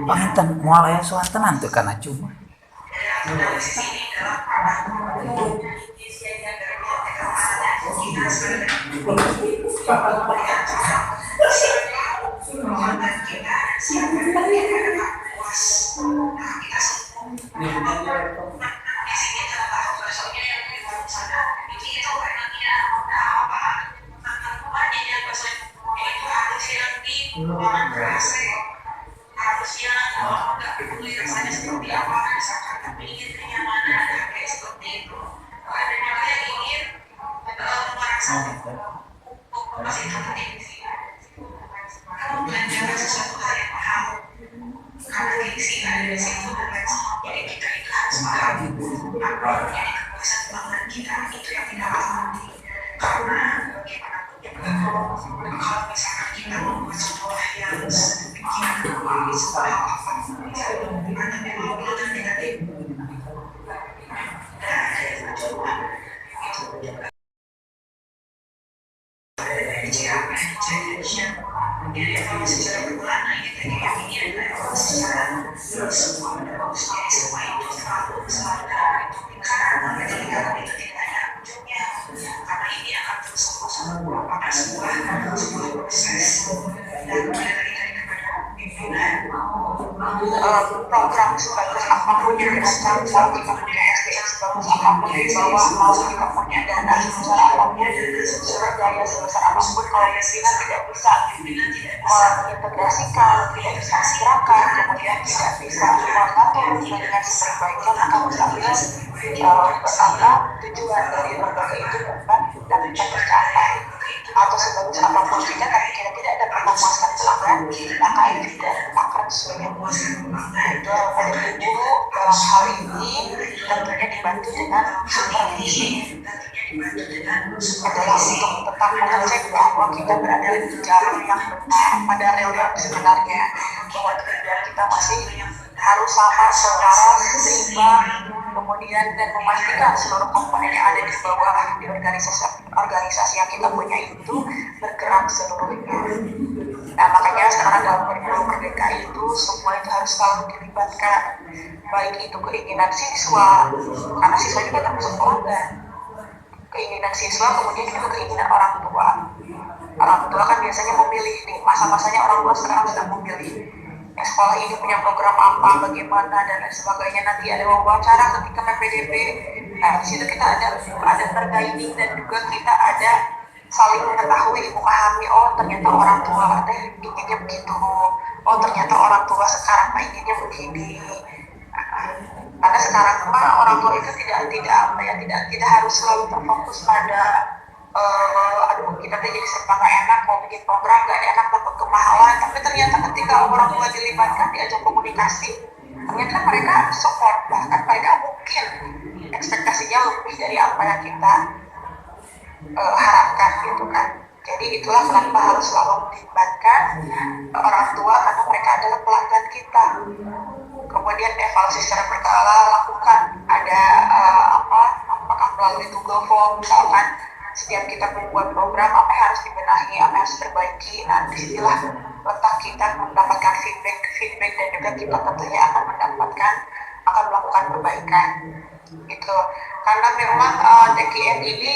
Panginten moal aya soantenan teu kana cuma harusnya nggak peduli rasanya seperti apa misalkan tapi ingin kenyamanan kayak seperti itu ada juga yang ingin merasakan masih penting sih kalau belajar sesuatu hal yang mahal karena gengsi ada di situ jadi kita itu harus paham apa yang menjadi kepuasan pelanggan kita itu yang tidak alami karena bagaimanapun juga kalau misalkan kita membuat sebuah yang sedemikian rupa sebuah hal apa ada memang dan negatif dan ada yang mencoba itu juga jadi evaluasi secara berbulan kita ini adalah evaluasi secara semua bagusnya semua itu selalu itu karena ketika itu tidak ada ujungnya karena ini akan terus merupakan sebuah proses dan dari kepada pimpinan program sebagus apapun yang kita mau kita punya SDM sebagus apapun di bawah mau kita punya dana sebesar apapun sumber daya sebesar apapun kalau pimpinan tidak bisa mengintegrasikan tidak bisa menggerakkan kemudian tidak bisa mengatur dengan sebaik-baiknya maka mustahil bersama tujuan dari lembaga itu dapat tercapai atau sebagus apapun kita tapi kita tidak dapat memuaskan pelanggan maka itu tidak akan sesuai dengan itu pada guru dalam hal ini tentunya dibantu dengan supervisi adalah untuk tetap mengecek bahwa kita berada di jalur yang benar pada rel yang sebenarnya bahwa kerjaan kita masih harus sama setara seimbang kemudian dan memastikan seluruh komponen yang ada di bawah di organisasi yang kita punya itu bergerak seluruhnya. Nah makanya sekarang dalam kurikulum Merdeka itu semua itu harus selalu dilibatkan baik itu keinginan siswa karena siswa juga termasuk pelanggan keinginan siswa kemudian juga keinginan orang tua kan biasanya memilih nih masa-masanya orang tua sekarang sedang memilih sekolah ini punya program apa, bagaimana dan lain sebagainya. Nanti ada wawancara ketika PPDB. Nah, di situ kita ada berguiding dan juga kita ada saling mengetahui, memahami. Oh, ternyata orang tua inginnya begitu. Oh, ternyata orang tua sekarang inginnya begini. Karena sekarang orang tua itu tidak harus selalu terfokus pada kita jadi serba nggak enak mau bikin program nggak enak takut kemahalan tapi ternyata ketika orang tua dilibatkan diajak komunikasi ternyata mereka support bahkan mereka mungkin ekspektasinya lebih dari apa yang kita harapkan gitu kan jadi itulah kenapa harus selalu melibatkan orang tua karena mereka adalah pelanggan kita kemudian evaluasi secara berkala lakukan ada apakah melalui Google Form misalkan setiap kita membuat program apa yang harus dibenahi, apa yang harus diperbaiki. Nah, disinilah letak kita mendapatkan feedback dan juga kita tentunya akan melakukan perbaikan. Gitu. Karena memang TKN ini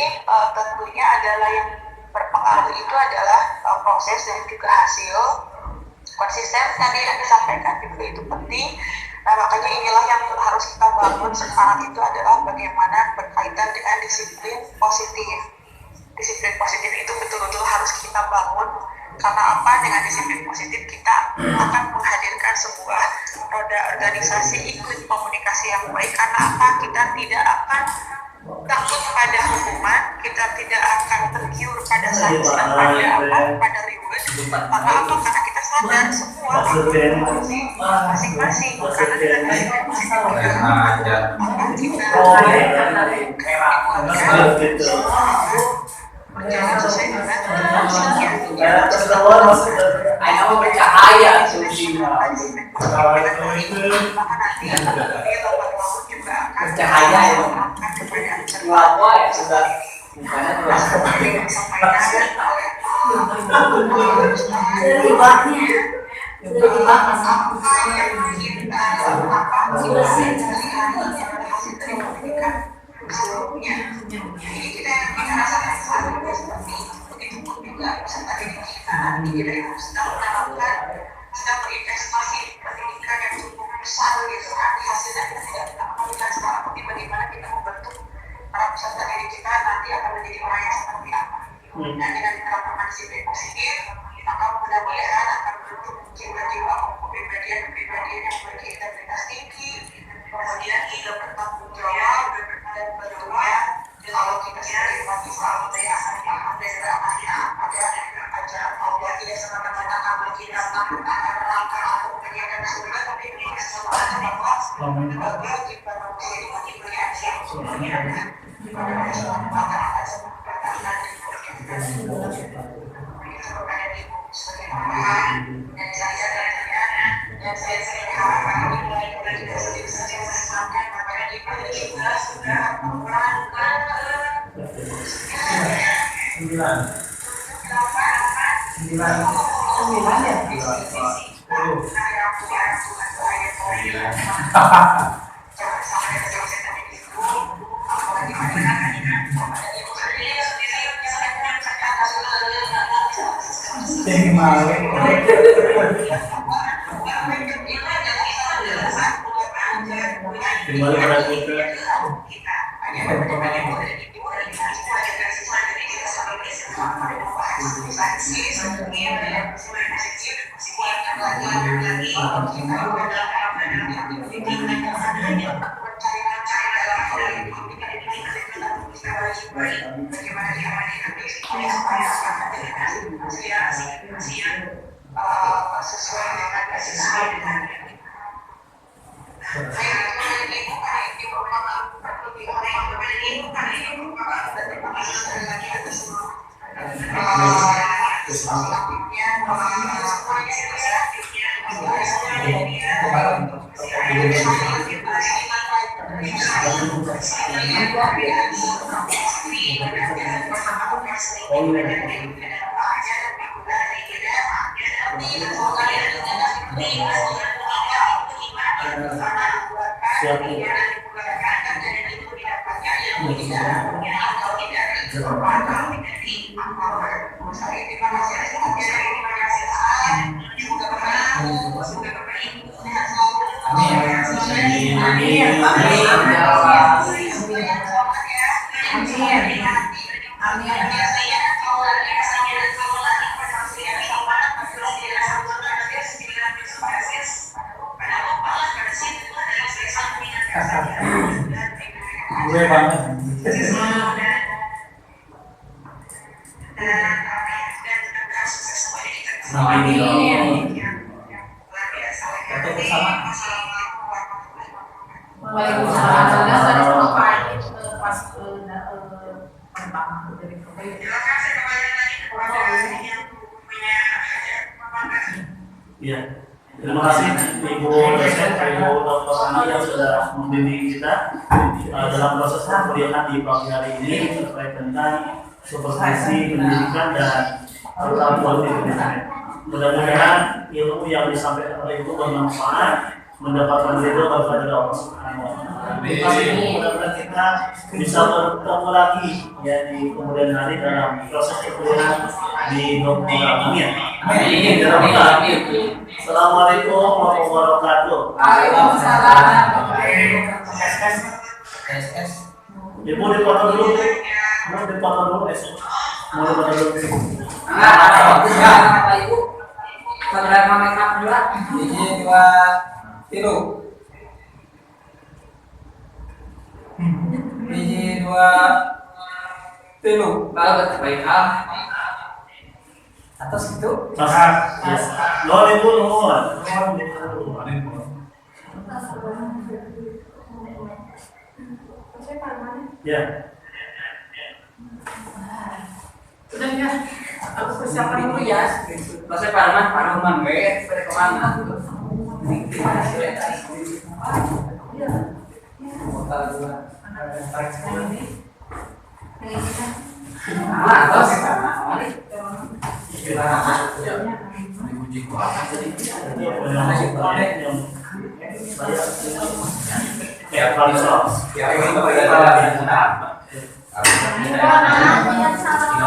tentunya adalah yang berpengaruh itu adalah proses dan juga hasil konsisten tadi yang disampaikan itu penting. Nah makanya inilah yang harus kita bangun sekarang itu adalah bagaimana berkaitan dengan disiplin positif. Disiplin positif itu betul-betul harus kita bangun. Karena apa? Dengan disiplin positif kita akan menghadirkan sebuah roda organisasi iklim komunikasi yang baik. Karena apa? Kita tidak akan takut pada hukuman, kita tidak akan tergiur pada sanksi, pada apa? Pada reward. Maka apa? Karena kita sadar semua masing-masing. Karena kita disiplin positif maka kita berjalan sesuai dengan fungsinya. Ayo mau bercahaya Maka nanti dia 8 tahun juga akan bercahaya ya. Ngelawa ya sudah bukannya terus sedang berinvestasi di pendidikan yang cukup besar gitu kan, hasilnya kita tidak ketahui sekarang, tapi bagaimana kita membentuk para peserta didik kita nanti akan menjadi orang yang seperti apa. Dan dengan diterapkan disiplin positif, maka mudah-mudahan akan bentuk jiwa-jiwa kepribadian yang memiliki integritas tinggi, kemudian juga bertanggung jawab dan tentunya kalau kita sebagai umat Islam yang akan paham dan ramahnya pada ajaran Allah, tidak semata-mata kalau kita melakukan langkah untuk menyediakan surga, tapi kita semata-mata bahwa lembaga kita manusia ini diberi ajar semuanya di mana masyarakat akan semata-mata begitu kepada ibu sebagai pemahaman dan saya harap ini juga sedikit saja saya sampaikan kepada ibu juga sudah melakukan 'Amin. Assalamualaikum warahmatullahi wabarakatuh. Waalaikumsalam. SS. Ibu dipotong dulu. Mau dipotong dulu esok. Mau dipotong dulu. Apa Ibu? Berapa make up juga? Biji 2 tilu. Biji 2 tilu. Kalau baik hal. Atas itu. Yes. Nuhun Ibu, nuhun. Ya. Udah ya, aku persiapan dulu ya. Bahasa Parman gue, pada kemana? Ya, kalau Ya, ini bagaimana? Yang salah.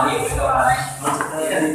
Maksudnya di